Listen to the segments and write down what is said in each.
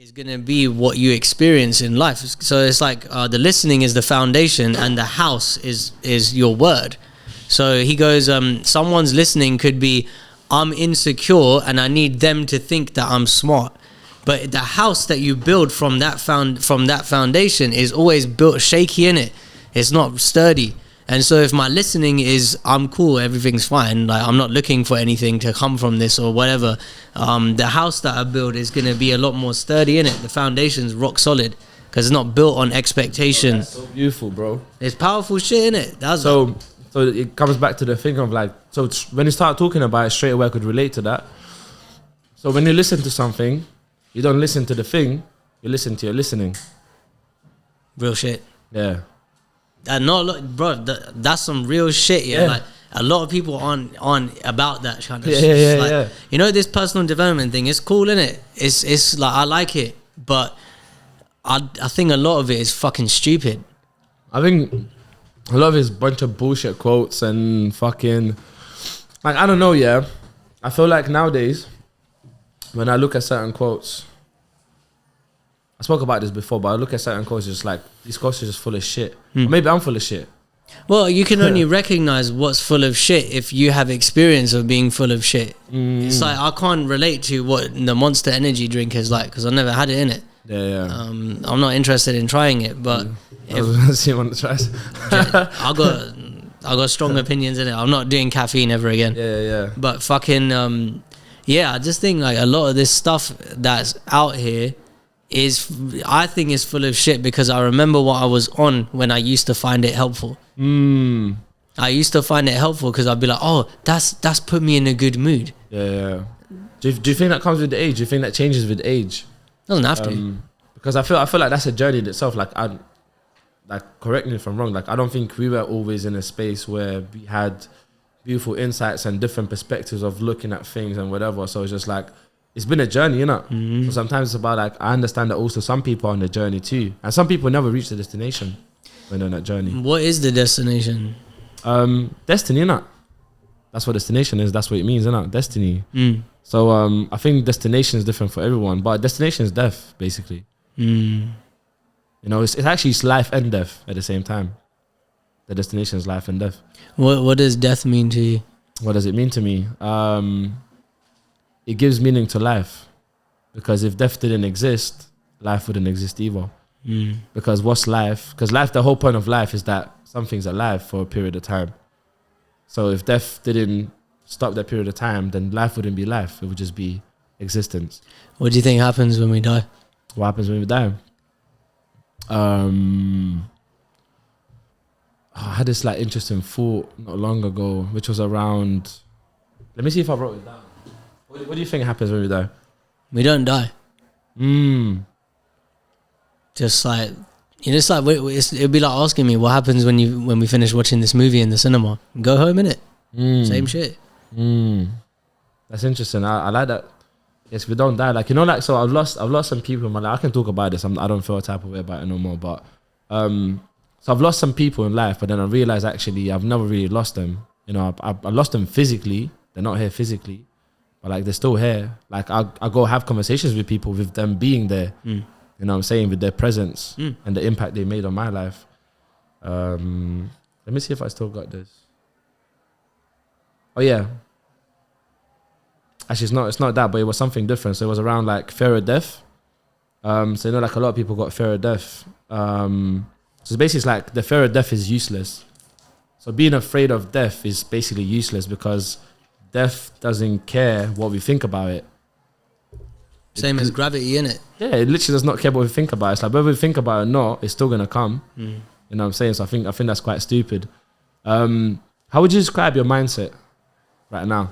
is going to be what you experience in life. So it's like the listening is the foundation and the house is your word. So he goes, someone's listening could be, I'm insecure and I need them to think that I'm smart. But the house that you build from that foundation is always built shaky, in it. It's not sturdy. And so if my listening is, I'm cool, everything's fine, like I'm not looking for anything to come from this or whatever, the house that I build is going to be a lot more sturdy, in it. The foundation's rock solid because it's not built on expectation. That's so beautiful, bro. It's powerful shit, innit? So it comes back to the thing of like, so when you start talking about it, straight away I could relate to that. So when you listen to something, you don't listen to the thing, you listen to your listening. Real shit. Yeah. And not a lot, bro. That's some real shit. Yeah, like a lot of people aren't about that kind of shit. Like, you know, this personal development thing. It's cool, innit? It's like I like it, but I think a lot of it is fucking stupid. I think a lot of it is a bunch of bullshit quotes and fucking like I don't know. Yeah, I feel like nowadays when I look at certain quotes. I spoke about this before, but I look at certain quotes just like, these quotes are just full of shit. Or maybe I'm full of shit. Well, you can only recognize what's full of shit if you have experience of being full of shit. It's like, I can't relate to what the Monster Energy drink is like, because I've never had it in it. Yeah. I'm not interested in trying it, but I was going to see one try. I got strong opinions in it. I'm not doing caffeine ever again. Yeah. But fucking, I just think like a lot of this stuff that's out here I think is full of shit because I remember what I was on when I used to find it helpful. I used to find it helpful because I'd be like, oh, that's put me in a good mood. Yeah. Do you think that comes with the age? Do you think that changes with age? Doesn't have to. Because I feel like that's a journey in itself. Like correct me if I'm wrong. Like I don't think we were always in a space where we had beautiful insights and different perspectives of looking at things and whatever. So it's just like, it's been a journey, you know. So sometimes it's about like, I understand that also some people are on the journey too, and some people never reach the destination when they're on that journey. What is the destination? Destiny, you know. That's what destination is. That's what it means, you know. Destiny. So I think destination is different for everyone, but destination is death, basically. You know, it's actually life and death at the same time. The destination is life and death. What does death mean to you? What does it mean to me? It gives meaning to life, because if death didn't exist, life wouldn't exist either. Because what's life? Because life, the whole point of life is that something's alive for a period of time. So if death didn't stop that period of time, then life wouldn't be life. It would just be existence. What do you think happens when we die? What happens when we die? I had this like interesting thought not long ago, which was around. Let me see if I wrote it down. What do you think happens when we die? We don't die. Just like, you know, it's like it'd be like asking me what happens when we finish watching this movie in the cinema. Go home, innit? Same shit. That's interesting. I like that. Yes, we don't die. Like, you know, like, so I've lost some people in my life. I can talk about this. I don't feel a type of way about it no more. But so I've lost some people in life, but then I realized actually I've never really lost them. You know, I lost them physically. They're not here physically, but like they're still here. Like I go have conversations with people with them being there. You know what I'm saying? With their presence and the impact they made on my life. Let me see if I still got this. Oh yeah. Actually, it's not that, but it was something different. So it was around like fear of death. So you know, like a lot of people got fear of death. So basically it's like the fear of death is useless. So being afraid of death is basically useless because death doesn't care what we think about it. Same as gravity, innit? Yeah, it literally does not care what we think about it. It's like whether we think about it or not, it's still gonna come. You know what I'm saying? So I think that's quite stupid. How would you describe your mindset right now?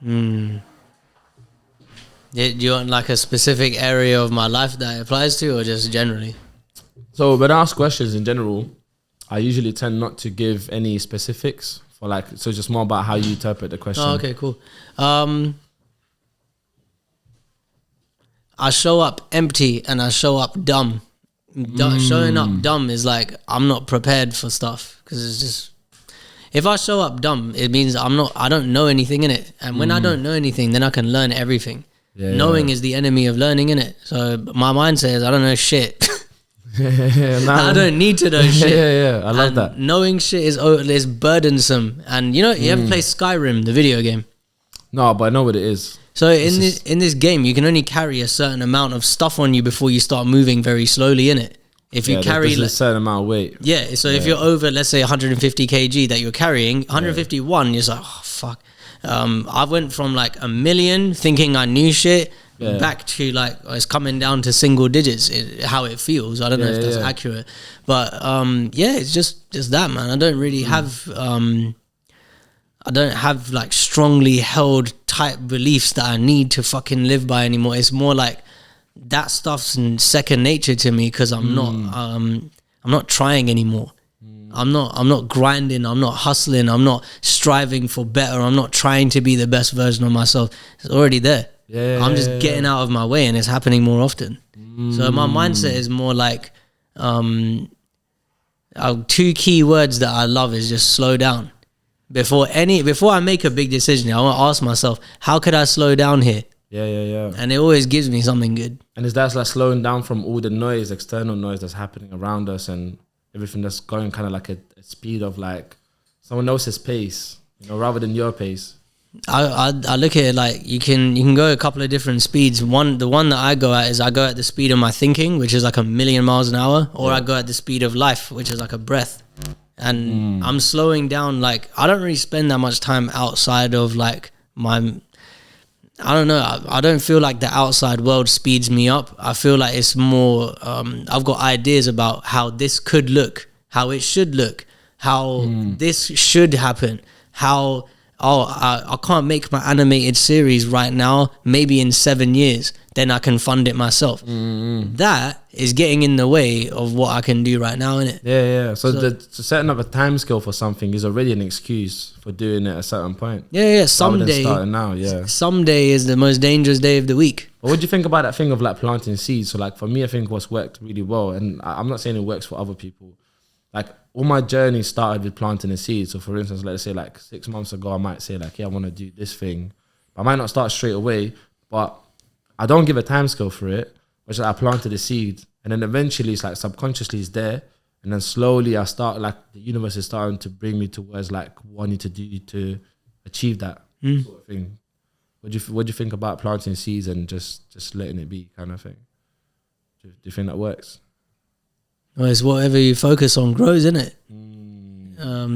Do you want like a specific area of my life that it applies to, or just generally? So when I ask questions in general, I usually tend not to give any specifics for like, so it's just more about how you interpret the question. Oh, okay, cool. I show up empty and I show up dumb. Showing up dumb is like I'm not prepared for stuff because it's just, if I show up dumb, it means I don't know anything in it. And when I don't know anything, then I can learn everything. Knowing is the enemy of learning, innit? So my mindset is I don't know shit. Nah, I don't need to know shit. I love And that. knowing shit is burdensome. And you ever play Skyrim, the video game? No, but I know what it is. So in this game, you can only carry a certain amount of stuff on you before you start moving very slowly in it. If you carry there's a certain amount of weight. Yeah, so if you're over, let's say 150 kg that you're carrying, 151, you're like, oh fuck. I went from like 1 million thinking I knew shit back to like it's coming down to single digits. How it feels, I don't know if that's accurate, but it's just that, man. I don't really have I don't have like strongly held tight beliefs that I need to fucking live by anymore. It's more like that stuff's in second nature to me because I'm not trying anymore. I'm not grinding, I'm not hustling, I'm not striving for better, I'm not trying to be the best version of myself. It's already there. I'm just getting out of my way and it's happening more often. So my mindset is more like two key words that I love is just slow down. Before I make a big decision, I want to ask myself, how could I slow down here? Yeah. And it always gives me something good. And is that like slowing down from all the noise, external noise that's happening around us and everything that's going kind of like a speed of like someone else's pace, rather than your pace? I look at it like you can go a couple of different speeds. The one that I go at is I go at the speed of my thinking, which is like 1,000,000 miles an hour, or I go at the speed of life, which is like a breath. And I'm slowing down. Like I don't really spend that much time outside of like I don't know. I don't feel like the outside world speeds me up. I feel like it's more, I've got ideas about how this could look, how it should look, how this should happen, how, I can't make my animated series right now, maybe in 7 years, then I can fund it myself. That is getting in the way of what I can do right now, innit? Yeah. So setting up a time scale for something is already an excuse for doing it at a certain point. Yeah. Someday, starting now, someday is the most dangerous day of the week. But what do you think about that thing of like planting seeds? So like for me, I think what's worked really well, and I'm not saying it works for other people. Like all my journey started with planting a seed. So for instance, let's say like 6 months ago, I might say like, I want to do this thing. I might not start straight away, but I don't give a time scale for it, which I planted a seed. And then eventually it's like subconsciously it's there. And then slowly I start like the universe is starting to bring me towards like what I need to do to achieve that sort of thing. What do you think about planting seeds and just letting it be kind of thing? Do you think that works? Well, it's whatever you focus on grows, isn't it?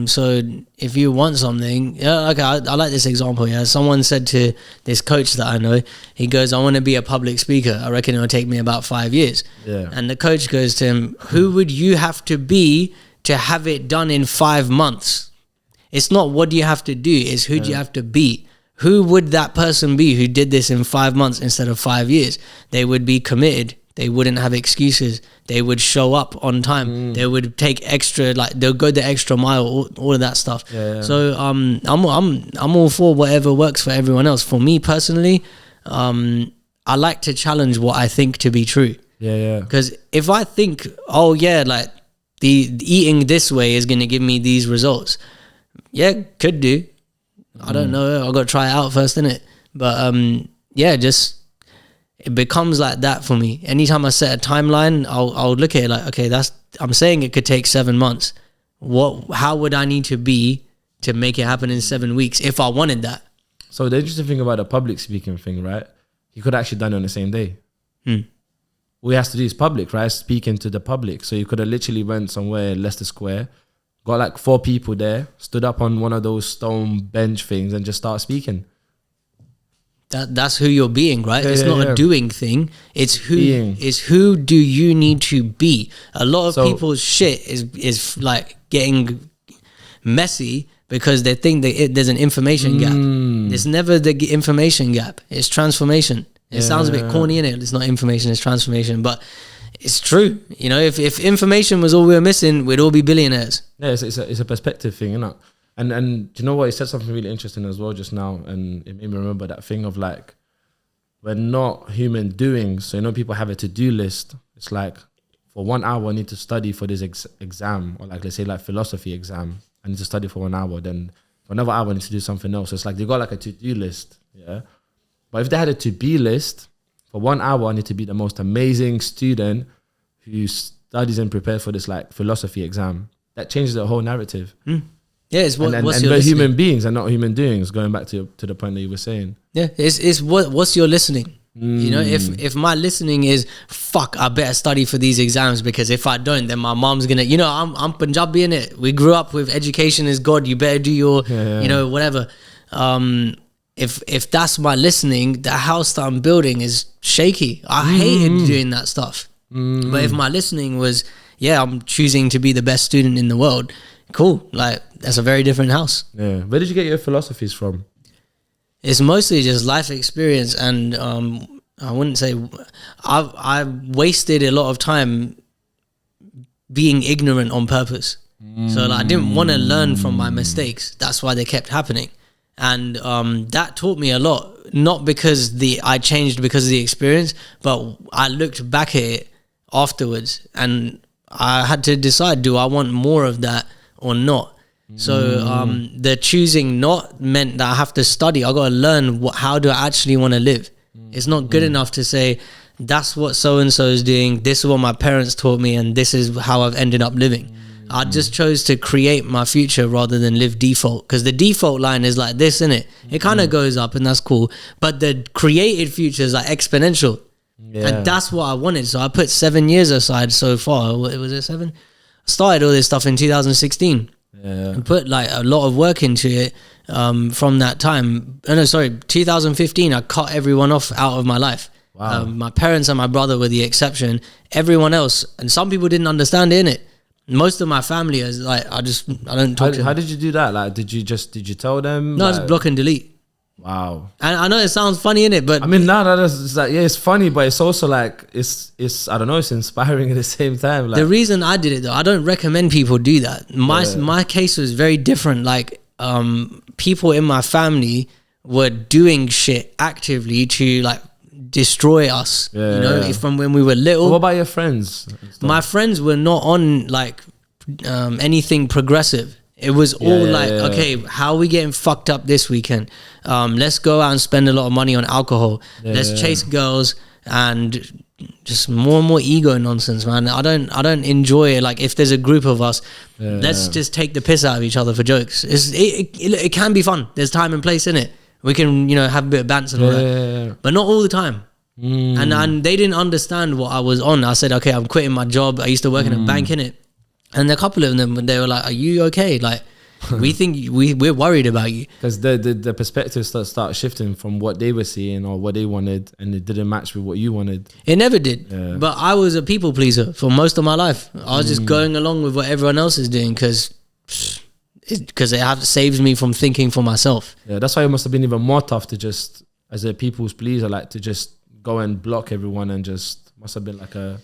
So if you want something, I like this example. Someone said to this coach that I know, he goes, I want to be a public speaker. I reckon it'll take me about 5 years. And the coach goes to him, who would you have to be to have it done in 5 months? It's not what do you have to do, it's who do you have to be. Who would that person be who did this in 5 months instead of 5 years? They would be committed. They wouldn't have excuses. They would show up on time. They would take extra, like they'll go the extra mile, all of that stuff. So I'm all for whatever works for everyone else. For me personally, I like to challenge what I think to be true. Because if I think, like the eating this way is going to give me these results, could do. I don't know. I've got to try it out first, innit? But just. It becomes like that for me. Anytime I set a timeline, I'll look at it like, okay, I'm saying it could take 7 months. How would I need to be to make it happen in 7 weeks if I wanted that? So the interesting thing about the public speaking thing, right? You could have actually done it on the same day. All he has to do is public, right? Speaking to the public. So you could have literally went somewhere in Leicester Square, got like 4 people there, stood up on one of those stone bench things and just start speaking. That's who you're being, right? It's not a doing thing. It's who do you need to be? A lot of people's shit is like getting messy because they think that there's an information gap. It's never the information gap. It's transformation. It sounds a bit corny, innit? It's not information, it's transformation. But it's true. If information was all we were missing, we'd all be billionaires. Yeah, it's a perspective thing, isn't it? And do you know what? He said something really interesting as well just now, and it made me remember that thing of like, we're not human doings. So people have a to-do list. It's like, for 1 hour I need to study for this exam, or like let's say like philosophy exam. I need to study for 1 hour. Then for another hour I need to do something else. So it's like they got like a to-do list, But if they had a to-be list, for 1 hour, I need to be the most amazing student who studies and prepares for this like philosophy exam. That changes the whole narrative. Yeah, it's And what's we're your listening? human beings and not human doings, going back to the point that you were saying. Yeah, it's what's your listening? You know, if my listening is fuck, I better study for these exams because if I don't, then my mom's gonna. You know, I'm Punjabi in it. We grew up with education is God. You better do your, you know, whatever. If that's my listening, the house that I'm building is shaky. I hated doing that stuff. But if my listening was, yeah, I'm choosing to be the best student in the world. Cool, like that's a very different house. Yeah. Where did you get your philosophies from? It's mostly just life experience, and I wouldn't say I wasted a lot of time being ignorant on purpose. So like, I didn't want to learn from my mistakes. That's why they kept happening, and that taught me a lot. Not because I changed because of the experience, but I looked back at it afterwards, and I had to decide: do I want more of that or not? So the choosing not meant that I have to study. I got to learn how do I actually want to live. It's not good enough to say that's what so and so is doing, this is what my parents taught me, and this is how I've ended up living. I just chose to create my future rather than live default, because the default line is like this, innit? It kind of goes up and that's cool, but the created future is like exponential. And that's what I wanted. So I put 7 years aside so far. Was it 7? I started all this stuff in 2016. And put like a lot of work into it from that time. 2015 I cut everyone off out of my life. Wow. My parents and my brother were the exception. Everyone else, and some people didn't understand it, innit? Most of my family is like, I don't talk to them. How did you do that? Like, did you tell them? No, like, just block and delete. Wow. And I know it sounds funny, innit? But I mean, it's like, yeah, it's funny, but it's also like, it's I don't know, it's inspiring at the same time. Like, the reason I did it though, I don't recommend people do that. My case was very different. Like, people in my family were doing shit actively to like destroy us. From when we were little. What about your friends? My friends were not on like anything progressive. It was all okay, how are we getting fucked up this weekend? Let's go out and spend a lot of money on alcohol. Let's chase girls, and just more and more ego nonsense, man. I don't enjoy it. Like, if there's a group of us, let's just take the piss out of each other for jokes. It can be fun. There's time and place in it. We can, have a bit of banter and all that. But not all the time. And they didn't understand what I was on. I said, okay, I'm quitting my job. I used to work in a bank, innit? And a couple of them, they were like, are you okay? Like, we think we're worried about you. Because the perspectives start shifting from what they were seeing or what they wanted, and it didn't match with what you wanted. It never did. But I was a people pleaser for most of my life. I was just going along with what everyone else is doing because it saves me from thinking for myself. Yeah, that's why it must have been even more tough to just, as a people's pleaser, like to just go and block everyone, and just must have been like a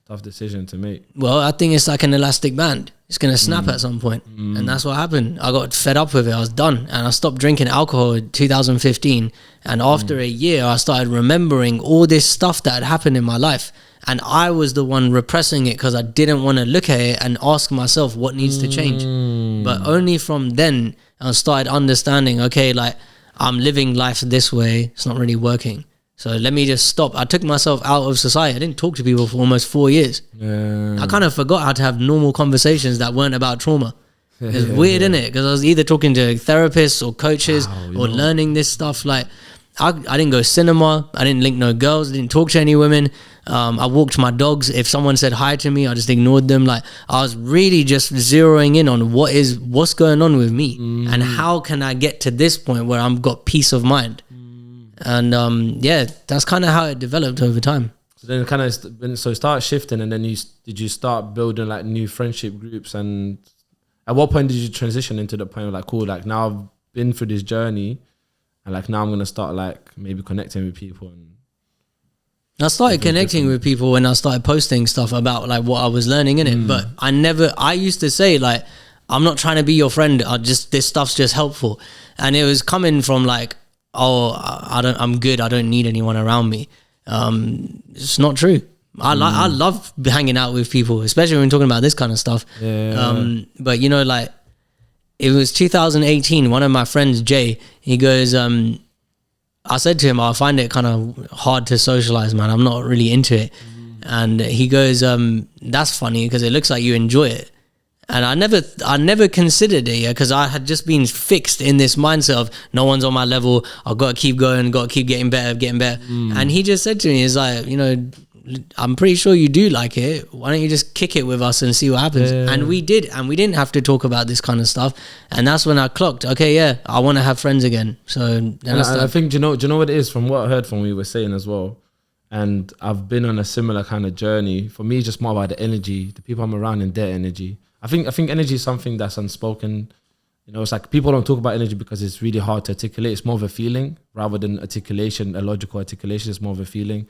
tough decision to make. Well, I think it's like an elastic band. It's going to snap at some point. And that's what happened. I got fed up with it. I was done. And I stopped drinking alcohol in 2015. And after a year, I started remembering all this stuff that had happened in my life. And I was the one repressing it because I didn't want to look at it and ask myself what needs to change. But only from then, I started understanding, okay, like, I'm living life this way. It's not really working. So let me just stop. I took myself out of society. I didn't talk to people for almost 4 years. I kind of forgot how to have normal conversations that weren't about trauma. It's weird, isn't it? Because I was either talking to therapists or coaches or learning this stuff. Like, I didn't go cinema. I didn't link no girls. I didn't talk to any women. I walked my dogs. If someone said hi to me, I just ignored them. Like, I was really just zeroing in on what's going on with me and how can I get to this point where I've got peace of mind. And that's kind of how it developed over time. So then it started shifting, and then did you start building like new friendship groups? And at what point did you transition into the point of like, cool, like now I've been through this journey, and like now I'm gonna start like maybe connecting with people? And I started connecting with people when I started posting stuff about like what I was learning in it. But I used to say like, I'm not trying to be your friend. This stuff's just helpful, and it was coming from like, I'm good. I don't need anyone around me. It's not true. I love hanging out with people, especially when we're talking about this kind of stuff. But like, it was 2018. One of my friends, Jay, he goes, I said to him, I find it kind of hard to socialize, man. I'm not really into it. And he goes, that's funny because it looks like you enjoy it. And I never considered it, because I had just been fixed in this mindset of no one's on my level. I've got to keep going, got to keep getting better. And he just said to me, he's like, I'm pretty sure you do like it. Why don't you just kick it with us and see what happens? Yeah. And we did, and we didn't have to talk about this kind of stuff. And that's when I clocked, okay, yeah, I want to have friends again. So then I think, do you know what it is, from what I heard from what you were saying as well? And I've been on a similar kind of journey. For me, it's just more about the energy, the people I'm around and their energy. I think energy is something that's unspoken. It's like people don't talk about energy because it's really hard to articulate. It's more of a feeling rather than articulation, a logical articulation. It's more of a feeling.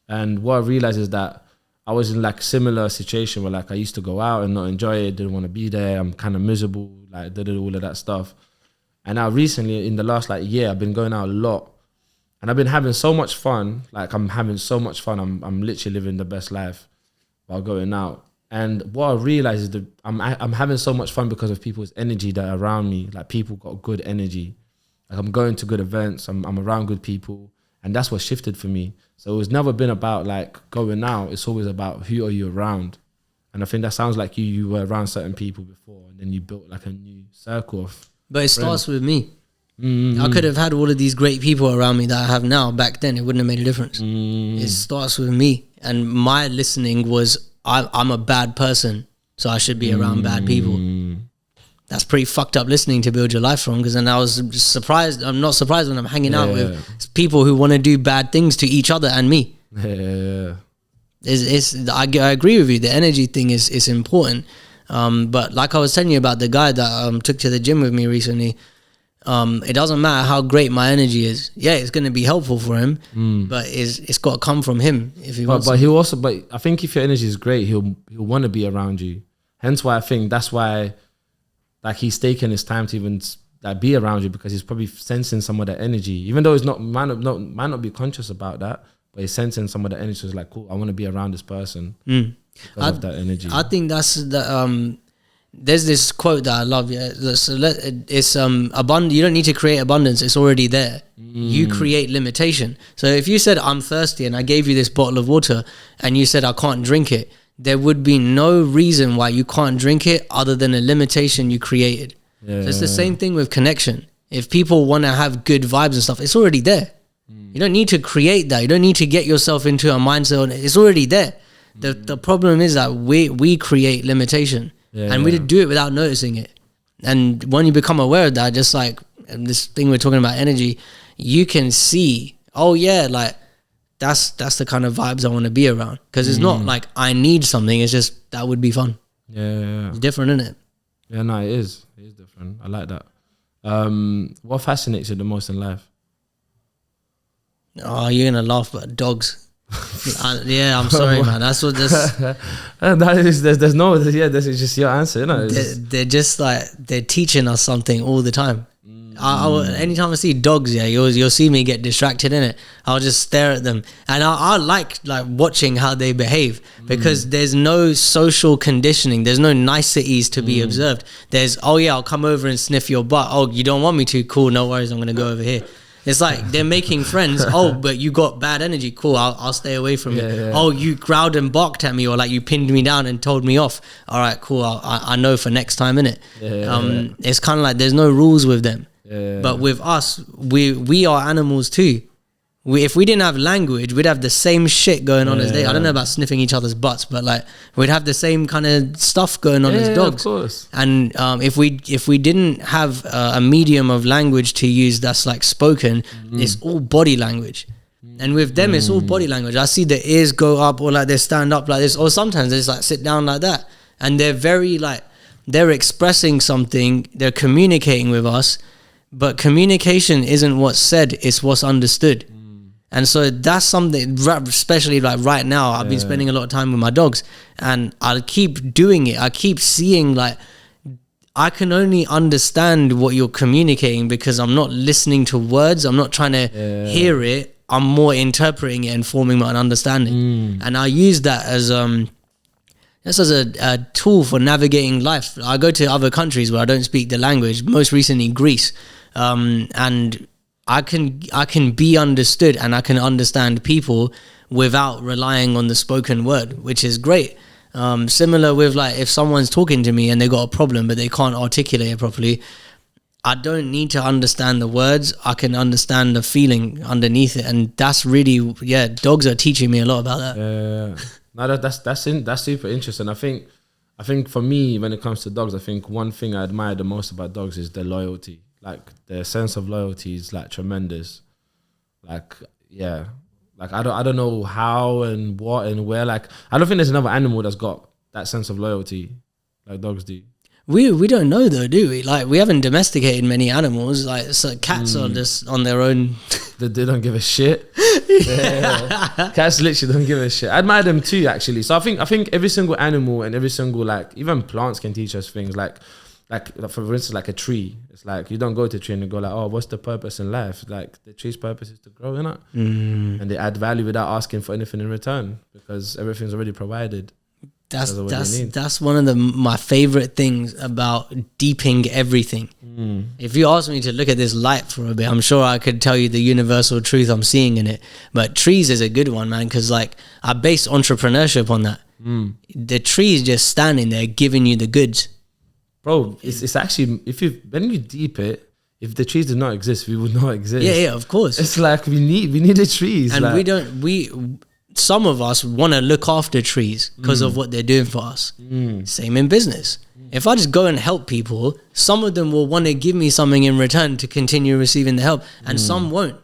And what I realized is that I was in like similar situation where like I used to go out and not enjoy it, didn't want to be there. I'm kind of miserable, like did all of that stuff. And now recently, in the last like year, I've been going out a lot, and I've been having so much fun. Like I'm having so much fun. I'm literally living the best life while going out. And what I realized is that I'm having so much fun because of people's energy that are around me. Like people got good energy. Like I'm going to good events. I'm around good people. And that's what shifted for me. So it's never been about like going out. It's always about who are you around. And I think that sounds like you were around certain people before, and then you built like a new circle of But it starts with me. I could have had all of these great people around me that I have now. Back then, it wouldn't have made a difference. It starts with me. And my listening was, I'm a bad person, so I should be around bad people. That's pretty fucked up listening to build your life from, because then I was just surprised. I'm not surprised when I'm hanging out with people who want to do bad things to each other and me. I agree with you. The energy thing is important. But like I was telling you about the guy that took to the gym with me recently, it doesn't matter how great my energy is. Yeah, it's going to be helpful for him, but it's got to come from him if he wants. But I think if your energy is great, he'll want to be around you. Hence why I think that's why, like, he's taking his time to even like be around you, because he's probably sensing some of that energy, even though he's might not be conscious about that, but he's sensing some of the energy. So it's like, cool, I want to be around this person because of that energy. I think that's the there's this quote that I love. Yeah, it's abundant. You don't need to create abundance; it's already there. You create limitation. So if you said I'm thirsty and I gave you this bottle of water and you said I can't drink it, there would be no reason why you can't drink it other than a limitation you created. So it's the same thing with connection. If people want to have good vibes and stuff, it's already there. You don't need to create that. You don't need to get yourself into a mindset. It's already there. The problem is that we create limitation, and we do it without noticing it. And when you become aware of that, just like this thing we're talking about, energy, you can see, oh yeah, like that's the kind of vibes I want to be around. Because it's not like I need something. It's just that would be fun. It's different, isn't it? Yeah, no, it is. It is different. I like that. What fascinates you the most in life? Oh, you're gonna laugh, but dogs. I'm sorry, man. That's what this. This is just your answer. They're just like, they're teaching us something all the time. Anytime I see dogs, you'll see me get distracted in it. I'll just stare at them, and I like watching how they behave, because there's no social conditioning. There's no niceties to be observed. There's, oh yeah, I'll come over and sniff your butt. Oh, you don't want me to? Cool, no worries. I'm gonna go over here. It's like they're making friends. Oh, but you got bad energy. Cool, I'll stay away from you. Oh, you growled and barked at me, or like you pinned me down and told me off. All right, cool. I know for next time, innit? It's kind of like there's no rules with them. But with us, we are animals too. If we didn't have language, we'd have the same shit going on as they. I don't know about sniffing each other's butts, but like we'd have the same kind of stuff going on as dogs. Of course. And if we didn't have a medium of language to use that's like spoken, it's all body language. And with them, it's all body language. I see the ears go up, or like they stand up like this, or sometimes they just like sit down like that. And they're very like, they're expressing something, they're communicating with us, but communication isn't what's said, it's what's understood. And so that's something, especially like right now, I've been spending a lot of time with my dogs, and I'll keep doing it. I keep seeing like, I can only understand what you're communicating because I'm not listening to words. I'm not trying to hear it. I'm more interpreting it and forming my understanding. And I use that as a tool for navigating life. I go to other countries where I don't speak the language, most recently Greece. And I can be understood and I can understand people without relying on the spoken word, which is great. Similar with like if someone's talking to me and they got a problem but they can't articulate it properly, I don't need to understand the words. I can understand the feeling underneath it, and that's really dogs are teaching me a lot about that. No, that's super interesting. I think for me, when it comes to dogs, I think one thing I admire the most about dogs is their loyalty. Like their sense of loyalty is like tremendous. Like I don't know how and what and where. Like I don't think there's another animal that's got that sense of loyalty like dogs do. We don't know though, do we? Like we haven't domesticated many animals. Like so cats are just on their own. They don't give a shit. Cats literally don't give a shit. I admire them too, actually. So I think every single animal and every single like even plants can teach us things. Like for instance, like a tree. It's like you don't go to a tree and you go like, oh, what's the purpose in life? Like the tree's purpose is to grow, innit? And they add value without asking for anything in return because everything's already provided. That's one of my favorite things about deeping everything. If you ask me to look at this light for a bit, I'm sure I could tell you the universal truth I'm seeing in it. But trees is a good one, man, because like I base entrepreneurship on that. The tree is just standing there giving you the goods. Bro, it's actually when you deep it, if the trees did not exist, we would not exist. Yeah, of course. It's like we need the trees, and like, some of us want to look after trees because of what they're doing for us. Same in business. If I just go and help people, some of them will want to give me something in return to continue receiving the help, and some won't.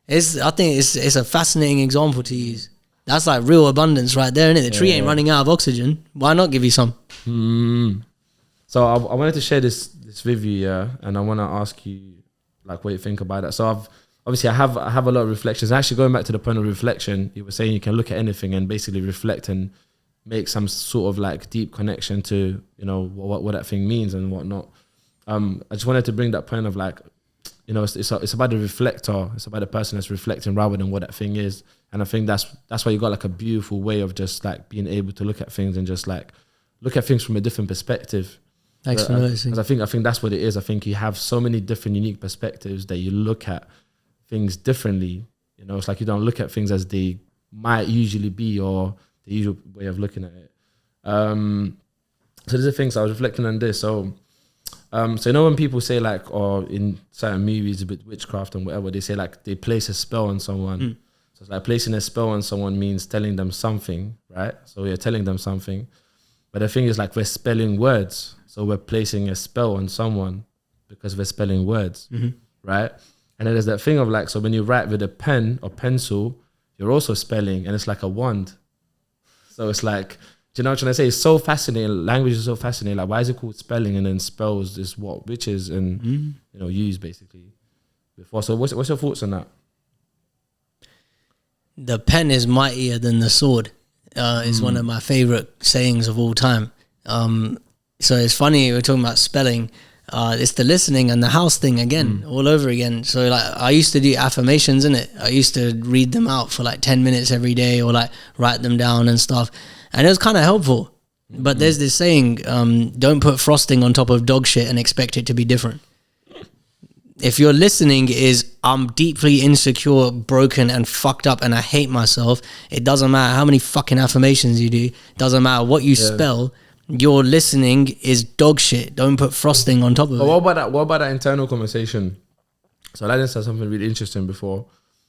I think it's a fascinating example to use. That's like real abundance right there, isn't it? The tree ain't running out of oxygen. Why not give you some? So I wanted to share this with you, and I want to ask you like what you think about that. So I have a lot of reflections. Actually, going back to the point of reflection, you were saying you can look at anything and basically reflect and make some sort of like deep connection to, you know, what that thing means and whatnot. I just wanted to bring that point of like, you know, it's about the reflector. It's about the person that's reflecting rather than what that thing is. And I think that's why you got like a beautiful way of just like being able to look at things and just like look at things from a different perspective. Thanks for noticing. I think that's what it is. I think you have so many different unique perspectives that you look at things differently. You know, it's like you don't look at things as they might usually be or the usual way of looking at it. So there's the things I was reflecting on this. So you know when people say like, or in certain movies with witchcraft and whatever, they say like they place a spell on someone. So it's like placing a spell on someone means telling them something, right? So you're telling them something. But the thing is like we're spelling words. So we're placing a spell on someone because we're spelling words, right? And then there's that thing of like, so when you write with a pen or pencil, you're also spelling and it's like a wand. So it's like, do you know what I'm trying to say? It's so fascinating. Language is so fascinating. Like, why is it called spelling? And then spells is what witches and, you know, use basically before. So what's your thoughts on that? The pen is mightier than the sword. Is one of my favorite sayings of all time. So it's funny, we're talking about spelling. It's the listening and the house thing again, all over again. So like I used to do affirmations, innit? I used to read them out for like 10 minutes every day or like write them down and stuff. And it was kind of helpful. But there's this saying, don't put frosting on top of dog shit and expect it to be different. If your listening is, I'm deeply insecure, broken and fucked up and I hate myself, it doesn't matter how many fucking affirmations you do, doesn't matter what you spell, your listening is dog shit. Don't put frosting on top of it. What about that internal conversation? So Aladdin said something really interesting before,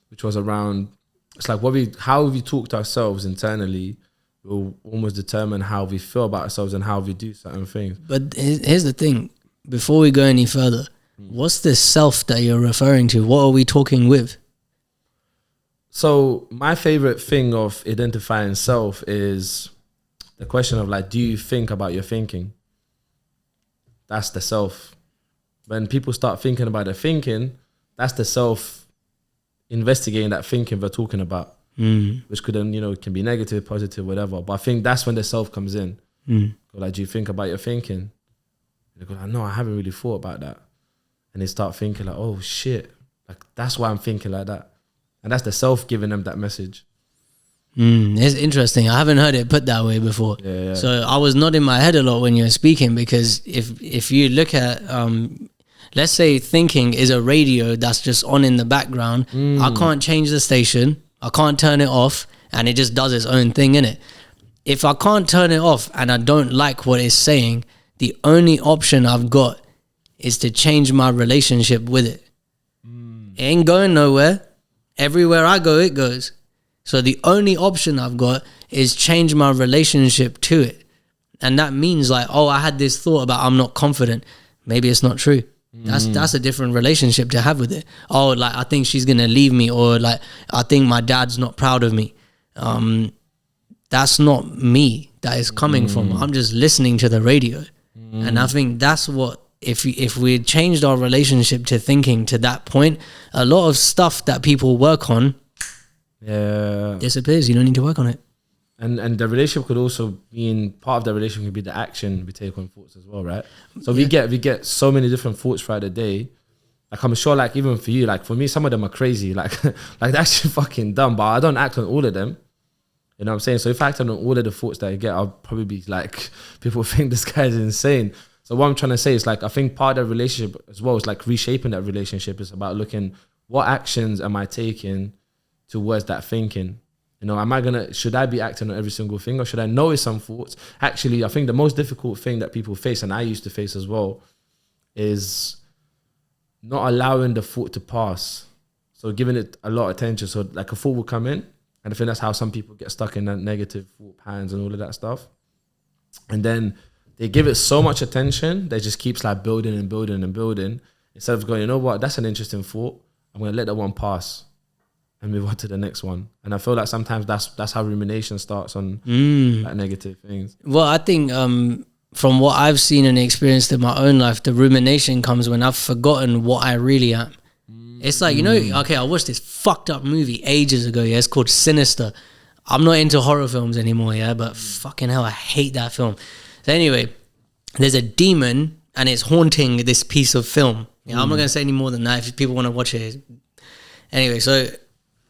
which was around, it's like how we talk to ourselves internally will almost determine how we feel about ourselves and how we do certain things. But here's the thing, before we go any further, what's this self that you're referring to? What are we talking with? So my favorite thing of identifying self is the question of like, do you think about your thinking? That's the self. When people start thinking about their thinking, that's the self investigating that thinking we're talking about, which could then, you know, can be negative, positive, whatever. But I think that's when the self comes in. Like, do you think about your thinking? They go like, no, I haven't really thought about that. And they start thinking like, oh shit, like that's why I'm thinking like that. And that's the self giving them that message. It's interesting. I haven't heard it put that way before. So I was nodding my head a lot when you were speaking, because if you look at let's say thinking is a radio that's just on in the background. I can't change the station. I can't turn it off, and it just does its own thing, innit? If I can't turn it off and I don't like what it's saying, the only option I've got is to change my relationship with it. It ain't going nowhere. Everywhere I go, it goes. So the only option I've got is change my relationship to it. And that means like, oh, I had this thought about I'm not confident. Maybe it's not true. That's a different relationship to have with it. Oh, like I think she's gonna leave me, or like I think my dad's not proud of me. That's not me that is coming from. I'm just listening to the radio. And I think that's what, if we changed our relationship to thinking to that point, a lot of stuff that people work on disappears. You don't need to work on it. And the relationship could also be part of the relationship could be the action we take on thoughts as well, right? So we get so many different thoughts throughout the day. Like I'm sure, like even for you, like for me, some of them are crazy, like like they're actually fucking dumb, but I don't act on all of them. You know what I'm saying? So if I act on all of the thoughts that I get, I'll probably be like, people think this guy's insane. So what I'm trying to say is like, I think part of the relationship as well is like reshaping that relationship. Is about looking, what actions am I taking towards that thinking? You know, should I be acting on every single thing, or should I notice some thoughts? Actually, I think the most difficult thing that people face, and I used to face as well, is not allowing the thought to pass. So giving it a lot of attention. So like a thought will come in, and I think that's how some people get stuck in that negative thought patterns and all of that stuff. And then they give it so much attention, they just keeps like building and building and building, instead of going, you know what, that's an interesting thought. I'm going to let that one pass and move on to the next one. And I feel like sometimes that's how rumination starts on like negative things. Well, I think from what I've seen and experienced in my own life, the rumination comes when I've forgotten what I really am. It's like, you know, okay, I watched this fucked up movie ages ago, yeah, it's called Sinister. I'm not into horror films anymore, yeah, but fucking hell, I hate that film. So anyway, there's a demon and it's haunting this piece of film. Yeah, I'm not going to say any more than that if people want to watch it. Anyway, so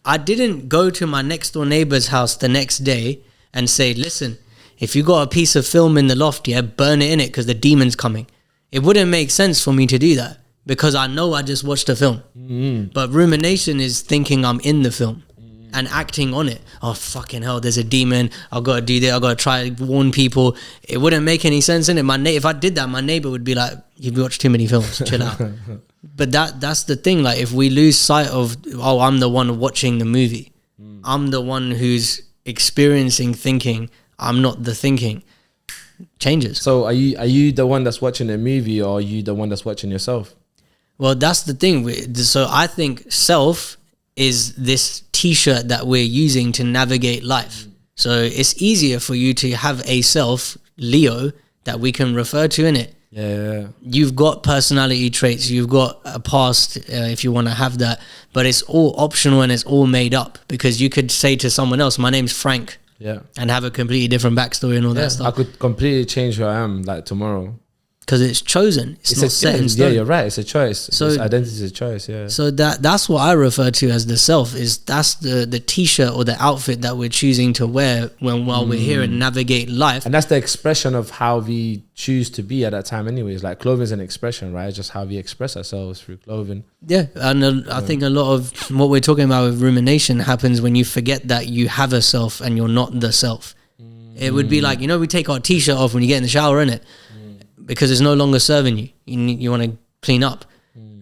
I didn't go to my next door neighbor's house the next day and say, listen, if you got a piece of film in the loft, yeah, burn it in it because the demon's coming. It wouldn't make sense for me to do that because I know I just watched a film. But rumination is thinking I'm in the film and acting on it. Oh, fucking hell, there's a demon. I've got to do that. I've got to try to warn people. It wouldn't make any sense in it. If I did that, my neighbor would be like, you've watched too many films, chill out. But that's the thing. Like if we lose sight of, oh, I'm the one watching the movie. I'm the one who's experiencing thinking. I'm not the thinking. Changes. So are you the one that's watching the movie, or are you the one that's watching yourself? Well, that's the thing. So I think self is this t-shirt that we're using to navigate life. So it's easier for you to have a self, Leo, that we can refer to in it. Yeah. You've got personality traits, you've got a past if you want to have that, but it's all optional and it's all made up, because you could say to someone else, my name's Frank, and have a completely different backstory and all that stuff. I could completely change who I am like tomorrow. Because it's chosen. It's not set in stone. Yeah, you're right. It's a choice. So identity is a choice, yeah. So that's what I refer to as the self, is that's the t-shirt or the outfit that we're choosing to wear while we're here and navigate life. And that's the expression of how we choose to be at that time anyways. Like clothing is an expression, right? Just how we express ourselves through clothing. Yeah, and I think a lot of what we're talking about with rumination happens when you forget that you have a self and you're not the self. It would be like, you know, we take our t-shirt off when you get in the shower, innit? Because it's no longer serving you. You want to clean up.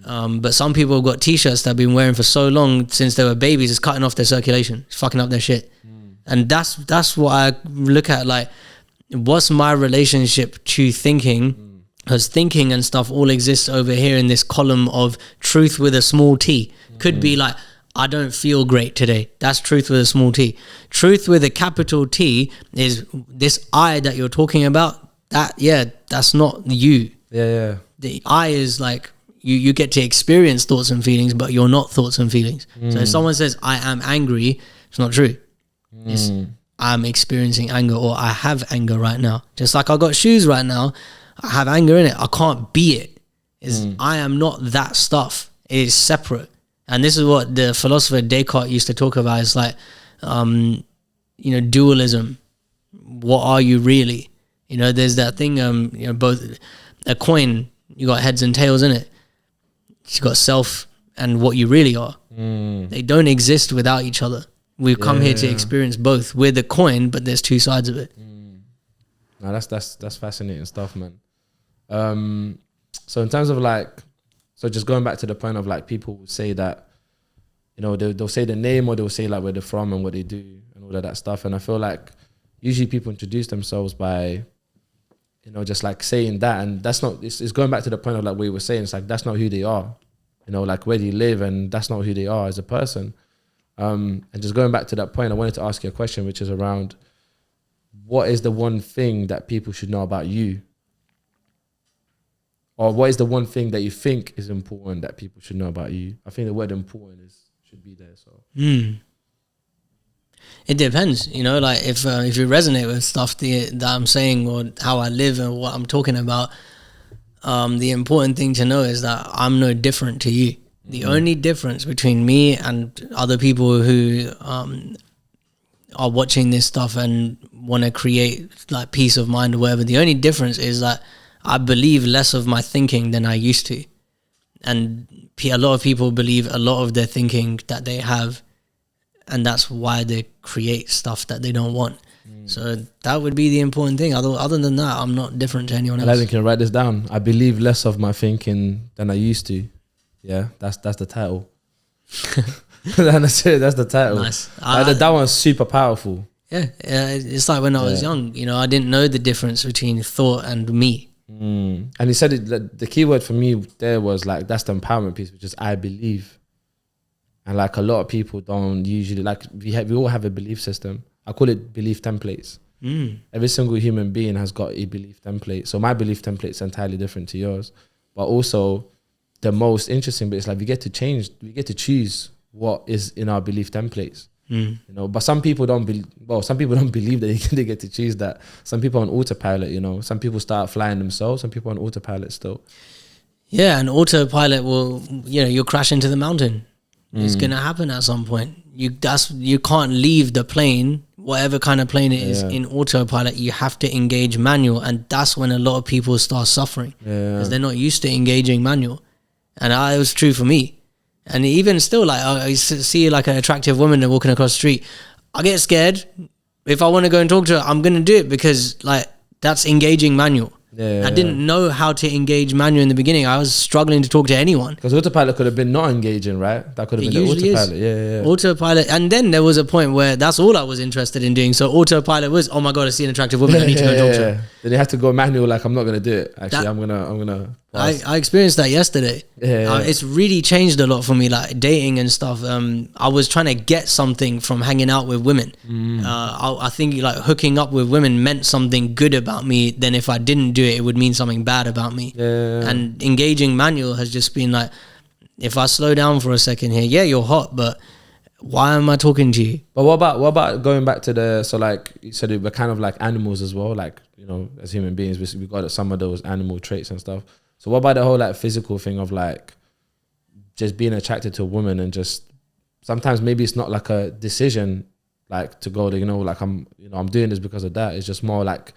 But some people have got t-shirts that have been wearing for so long since they were babies, it's cutting off their circulation. It's fucking up their shit. And that's what I look at, like, what's my relationship to thinking? Because thinking and stuff all exists over here in this column of truth with a small t. Could be like, I don't feel great today. That's truth with a small t. Truth with a capital T is this I that you're talking about. That's not you. Yeah. The I is like you get to experience thoughts and feelings, but you're not thoughts and feelings. So if someone says I am angry, it's not true. It's I'm experiencing anger, or I have anger right now. Just like I got shoes right now, I have anger in it. I can't be it. I am not that stuff. It is separate. And this is what the philosopher Descartes used to talk about. It's like dualism. What are you really? You know, there's that thing, both a coin, you got heads and tails in it. you've got self and what you really are. They don't exist without each other. We've come here to experience both. We're the coin, but there's two sides of it. No, that's fascinating stuff, man. So in terms of like, so just going back to the point of like, people will say that, you know, they'll say the name, or they'll say like where they're from and what they do and all of that stuff. And I feel like usually people introduce themselves by, you know, just like saying that, and that's not, it's going back to the point of like what you were saying. It's like, that's not who they are, you know, like where do you live, and that's not who they are as a person. And just going back to that point, I wanted to ask you a question, which is around, what is the one thing that people should know about you? Or what is the one thing that you think is important that people should know about you? I think the word important should be there. So it depends, you know, like if you resonate with stuff that I'm saying, or how I live and what I'm talking about, the important thing to know is that I'm no different to you. The only difference between me and other people who are watching this stuff and want to create like peace of mind or whatever, the only difference is that I believe less of my thinking than I used to. And a lot of people believe a lot of their thinking that they have, and that's why they create stuff that they don't want. So that would be the important thing. Other than that, I'm not different to anyone else. I can write this down. I believe less of my thinking than I used to. Yeah, that's the title. That's it. That's the title. Nice. That one's super powerful. Yeah, it's like when I was young, you know, I didn't know the difference between thought and me. And he said the key word for me there was like, that's the empowerment piece, which is I believe. And like a lot of people don't usually, like we all have a belief system. I call it belief templates. Every single human being has got a belief template. So my belief template is entirely different to yours. But also the most interesting bit is like we get to choose what is in our belief templates. You know, but some people don't believe that they get to choose that. Some people are on autopilot, you know. Some people start flying themselves, some people are on autopilot still. Yeah, and autopilot will, you know, you'll crash into the mountain. It's gonna happen at some point. You can't leave the plane, whatever kind of plane it is, in autopilot. You have to engage manual, and that's when a lot of people start suffering because they're not used to engaging manual. And it was true for me. And even still, like I see like an attractive woman walking across the street, I get scared. If I want to go and talk to her, I'm gonna do it because like that's engaging manual. I didn't know how to engage manual in the beginning. I was struggling to talk to anyone. Because autopilot could have been not engaging, right? That could have been the autopilot. Yeah. Autopilot. And then there was a point where that's all I was interested in doing. So autopilot was, oh my God, I see an attractive woman. I need to go talk to her. Then you have to go manual, like I'm not going to do it. Actually, I'm gonna I experienced that yesterday. It's really changed a lot for me, like dating and stuff. I was trying to get something from hanging out with women. I think like hooking up with women meant something good about me. Then if I didn't do it, it would mean something bad about me. And engaging manual has just been like, if I slow down for a second here, you're hot, but why am I talking to you? But what about going back to so like you said, we're kind of like animals as well, like, you know, as human beings, we got some of those animal traits and stuff. So what about the whole like physical thing of like just being attracted to a woman, and just sometimes maybe it's not like a decision like to go to, you know, like I'm doing this because of that. It's just more like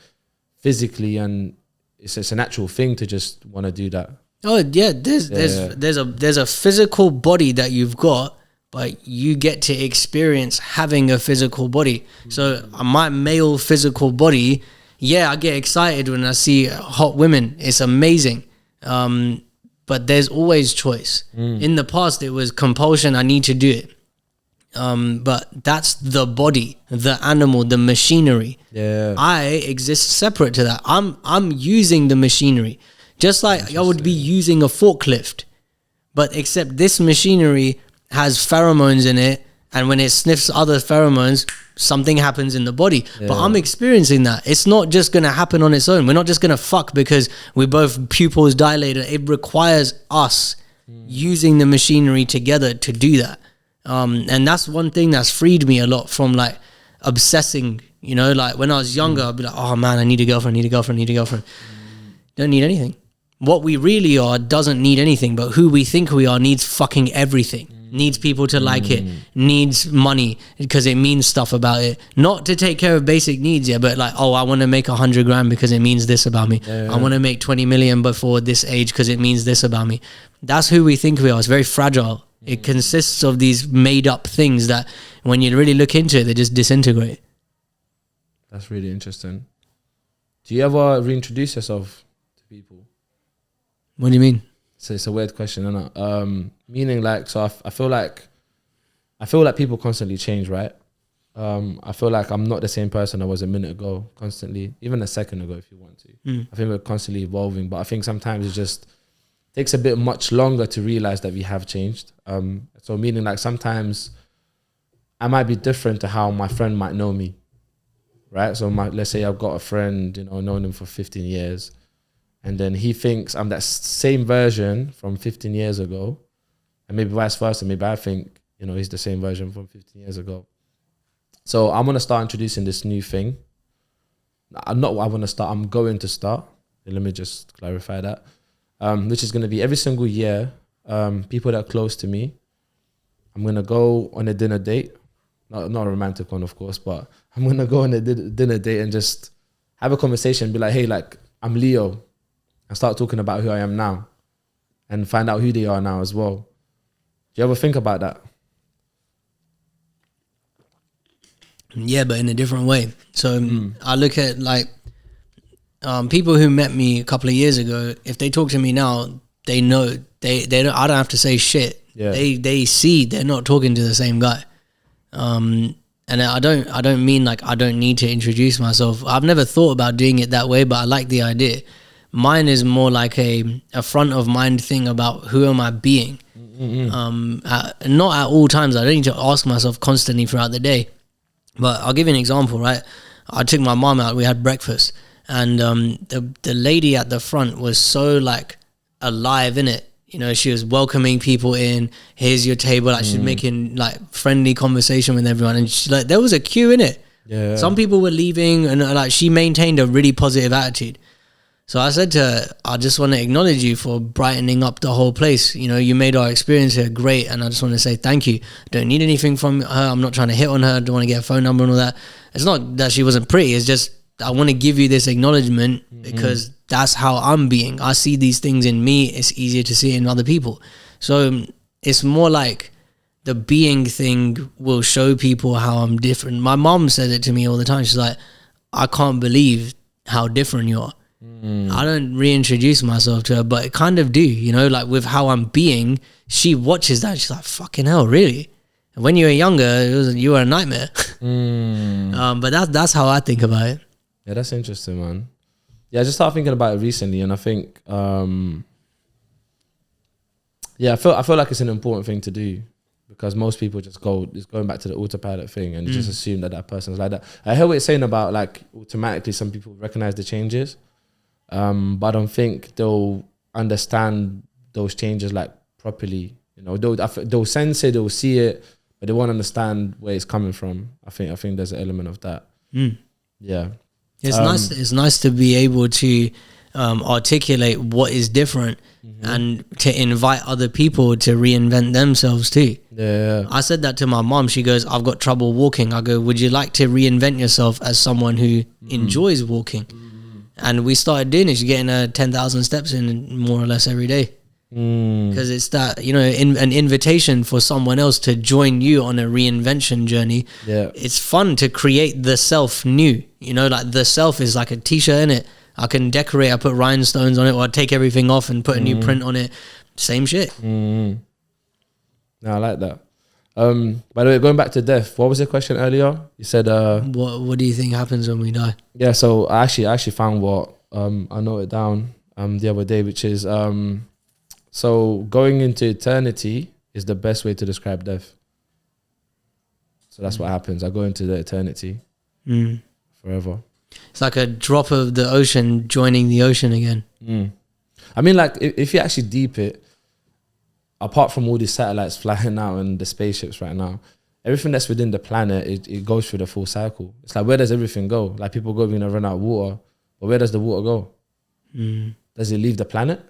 physically, and it's a natural thing to just want to do that. Oh yeah, there's a physical body that you've got, but you get to experience having a physical body. So my male physical body, I get excited when I see hot women. It's amazing. But there's always choice. In the past, it was compulsion. I need to do it. But that's the body, the animal, the machinery. I exist separate to that. I'm using the machinery, just like I would be using a forklift, but except this machinery has pheromones in it, and when it sniffs other pheromones, something happens in the body. But I'm experiencing that. It's not just going to happen on its own. We're not just going to fuck because we both pupils dilated. It requires us using the machinery together to do that. And that's one thing that's freed me a lot from like obsessing, you know, like when I was younger, I'd be like, oh man, I need a girlfriend. Don't need anything. What we really are doesn't need anything, but who we think we are needs fucking everything. needs people to like it, needs money because it means stuff about it. Not to take care of basic needs, yeah, but like, oh, I want to make 100 grand because it means this about me. I want to make 20 million before this age because it means this about me. That's who we think we are. It's very fragile. It consists of these made up things that when you really look into it, they just disintegrate. That's really interesting. Do you ever reintroduce yourself to people? What do you mean? So it's a weird question, isn't it? Meaning like, so I feel like people constantly change, right? I feel like I'm not the same person I was a minute ago, constantly, even a second ago, if you want to. I think we're constantly evolving, but I think sometimes it just takes a bit much longer to realize that we have changed. So meaning like sometimes I might be different to how my friend might know me, right? So let's say I've got a friend, known him for 15 years. And then he thinks I'm that same version from 15 years ago. And maybe vice versa. Maybe I think, he's the same version from 15 years ago. So I'm going to start introducing this new thing. I'm going to start. Let me just clarify that. Which is going to be every single year, people that are close to me, I'm going to go on a dinner date. Not a romantic one, of course, but I'm going to go on a dinner date and just have a conversation. Be like, hey, like, I'm Leo. And start talking about who I am now and find out who they are now as well. Do you ever think about that? Yeah, but in a different way. So I look at like people who met me a couple of years ago. If they talk to me now, they know they don't. I don't have to say shit. Yeah. They see they're not talking to the same guy. And I don't mean like I don't need to introduce myself. I've never thought about doing it that way, but I like the idea. Mine is more like a front of mind thing about who am I being. Not at all times. I don't need to ask myself constantly throughout the day. But I'll give you an example, right? I took my mom out. We had breakfast, and the lady at the front was so like alive in it. She was welcoming people in. Here's your table. Like she's making like friendly conversation with everyone, and she, like there was a queue in it. Yeah. Some people were leaving, and like she maintained a really positive attitude. So I said to her, I just want to acknowledge you for brightening up the whole place. You made our experience here great, and I just want to say thank you. Don't need anything from her. I'm not trying to hit on her. Don't want to get a phone number and all that. It's not that she wasn't pretty. It's just I want to give you this acknowledgement because that's how I'm being. I see these things in me. It's easier to see it in other people. So it's more like the being thing will show people how I'm different. My mom says it to me all the time. She's like, I can't believe how different you are. I don't reintroduce myself to her, but I kind of do, like with how I'm being. She watches that. She's like, fucking hell, really? And when you were younger, you were a nightmare. But that's how I think about it. Yeah, that's interesting, man. Yeah, I just started thinking about it recently, and I think, I feel like it's an important thing to do because most people just going back to the autopilot thing and just assume that person's like that. I hear what you're saying about like automatically some people recognize the changes. But I don't think they'll understand those changes like properly. They'll sense it, they'll see it, but they won't understand where it's coming from. I think there's an element of that. Yeah, it's nice to be able to articulate what is different and to invite other people to reinvent themselves too. Yeah. I said that to my mom. She goes, I've got trouble walking. I go, would you like to reinvent yourself as someone who enjoys walking? And we started doing it. She's getting 10,000 steps in more or less every day. Because it's that, an invitation for someone else to join you on a reinvention journey. Yeah. It's fun to create the self new. Like the self is like a t-shirt in it. I can decorate, I put rhinestones on it, or I take everything off and put a new print on it. Same shit. No, I like that. By the way, going back to death, what was the question earlier? You said what do you think happens when we die? Yeah, so I actually found what I noted down the other day, which is so going into eternity is the best way to describe death. So that's what happens. I go into the eternity forever. It's like a drop of the ocean joining the ocean again. I mean, like if you actually deep it, apart from all these satellites flying out and the spaceships right now, everything that's within the planet, it goes through the full cycle. It's like, where does everything go? Like people go, we're gonna run out of water, but where does the water go? Does it leave the planet?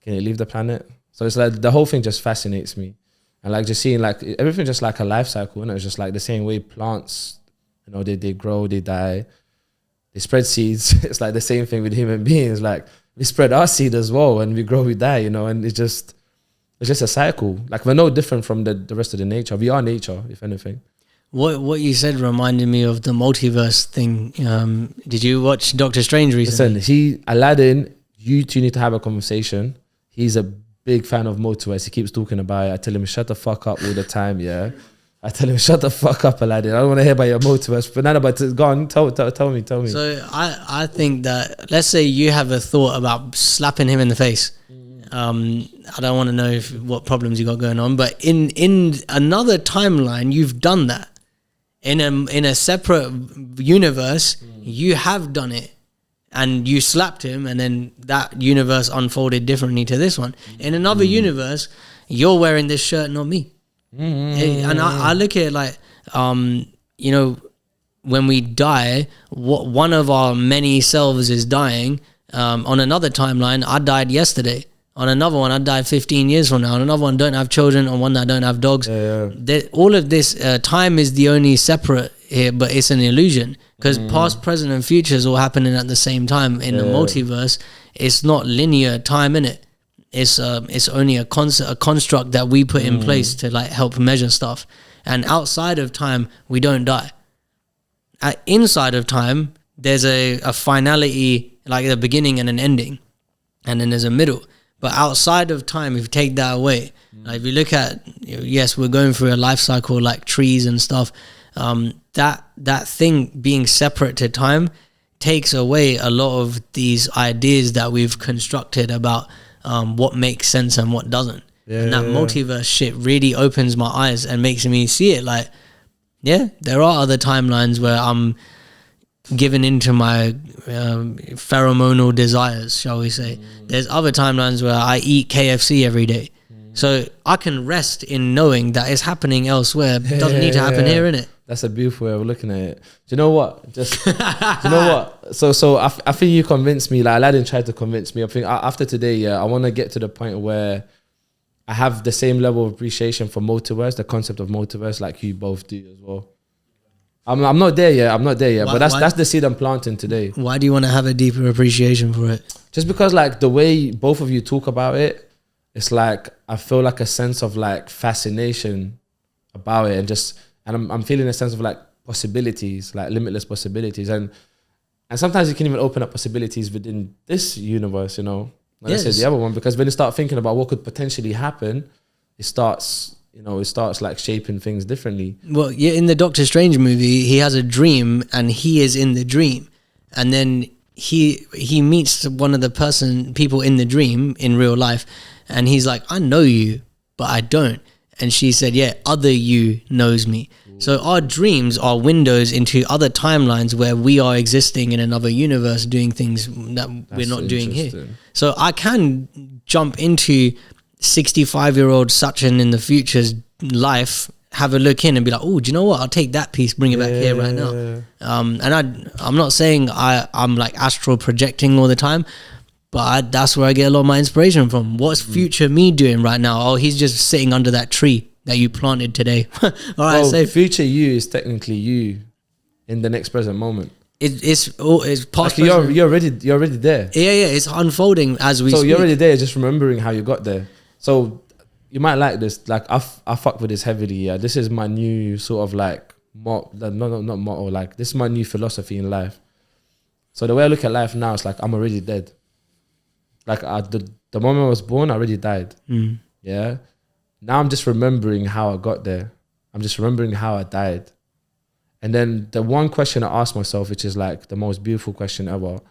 Can it leave the planet? So it's like the whole thing just fascinates me. And like just seeing like everything just like a life cycle, and it's just like the same way plants, you know, they grow, they die, they spread seeds. It's like the same thing with human beings. Like we spread our seed as well, and we grow, we die, you know, and it's just a cycle. Like we're no different from the rest of the nature. We are nature, if anything. What you said reminded me of the multiverse thing. Did you watch Doctor Strange recently? Listen, Aladdin, you two need to have a conversation. He's a big fan of multiverse. He keeps talking about it. I tell him, shut the fuck up all the time, yeah? I tell him, shut the fuck up, Aladdin. I don't want to hear about your multiverse. But now, go on, tell me. So I think that, let's say you have a thought about slapping him in the face. I don't want to know what problems you got going on, but in another timeline, you've done that. In a separate universe, you have done it, and you slapped him, and then that universe unfolded differently to this one. In another universe, you're wearing this shirt, not me. And I look at it like, you know, when we die, one of our many selves is dying. On another timeline, I died yesterday. On another one, I died 15 years from now. On another one, don't have children. On one, I don't have dogs. All of this, time is the only separate here, but it's an illusion. Because past, present, and future is all happening at the same time. In the multiverse, it's not linear time, innit? It's only a construct that we put in place to like help measure stuff. And outside of time, we don't die. Inside of time, there's a finality, like a beginning and an ending. And then there's a middle. But outside of time, if you take that away, like if you look at, yes, we're going through a life cycle like trees and stuff. That thing being separate to time takes away a lot of these ideas that we've constructed about what makes sense and what doesn't. And that multiverse shit really opens my eyes and makes me see it like, yeah, there are other timelines where I'm given into my pheromonal desires, shall we say. There's other timelines where I eat KFC every day. So I can rest in knowing that it's happening elsewhere. It doesn't need to happen here, innit? That's a beautiful way of looking at it. Do you know what? Do you know what? So I think you convinced me. Like Aladdin tried to convince me. I think after today, I want to get to the point where I have the same level of appreciation for multiverse, the concept of multiverse, like you both do as well. I'm not there yet. But that's the seed I'm planting today. Why do you want to have a deeper appreciation for it? Just because like the way both of you talk about it, it's like I feel like a sense of like fascination about it, and I'm feeling a sense of like possibilities, like limitless possibilities, and sometimes you can even open up possibilities within this universe, you know. Like I said, the other one, because when you start thinking about what could potentially happen, it starts like shaping things differently. Well, yeah, in the Doctor Strange movie, he has a dream and he is in the dream, and then he meets one of the people in the dream in real life, and he's like, I know you, but I don't. And she said, yeah, other you knows me. So our dreams are windows into other timelines where we are existing in another universe doing things that we're not doing here. So I can jump into 65-year-old Sachin in the future's life, have a look in and be like, oh, do you know what? I'll take that piece, bring it back here right now. And I'm not saying I'm like astral projecting all the time, but that's where I get a lot of my inspiration from. What's future me doing right now? Oh, he's just sitting under that tree that you planted today. All right, well, so future you is technically you in the next present moment. It's past. Like you're already there. Yeah, it's unfolding as we. So speak. You're already there, just remembering how you got there. So you might like this. Like I fuck with this heavily. Yeah, this is my new sort of like not motto. Like this is my new philosophy in life. So the way I look at life now, it's like I'm already dead. Like the moment I was born, I already died. Yeah. Now I'm just remembering how I got there. I'm just remembering how I died. And then the one question I ask myself, which is like the most beautiful question ever,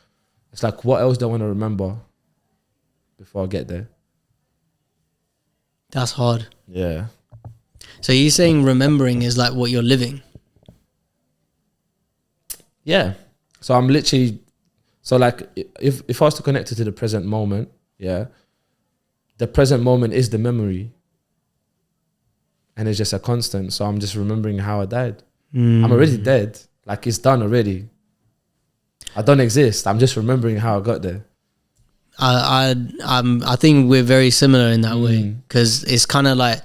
it's like, what else do I want to remember before I get there? That's hard. Yeah. So you're saying remembering is like what you're living? Yeah. So I'm literally, so like if I was to connect it to the present moment, yeah, the present moment is the memory. And it's just a constant. So I'm just remembering how I died. I'm already dead. Like it's done already. I don't exist. I'm just remembering how I got there. I think we're very similar in that way, because it's kind of like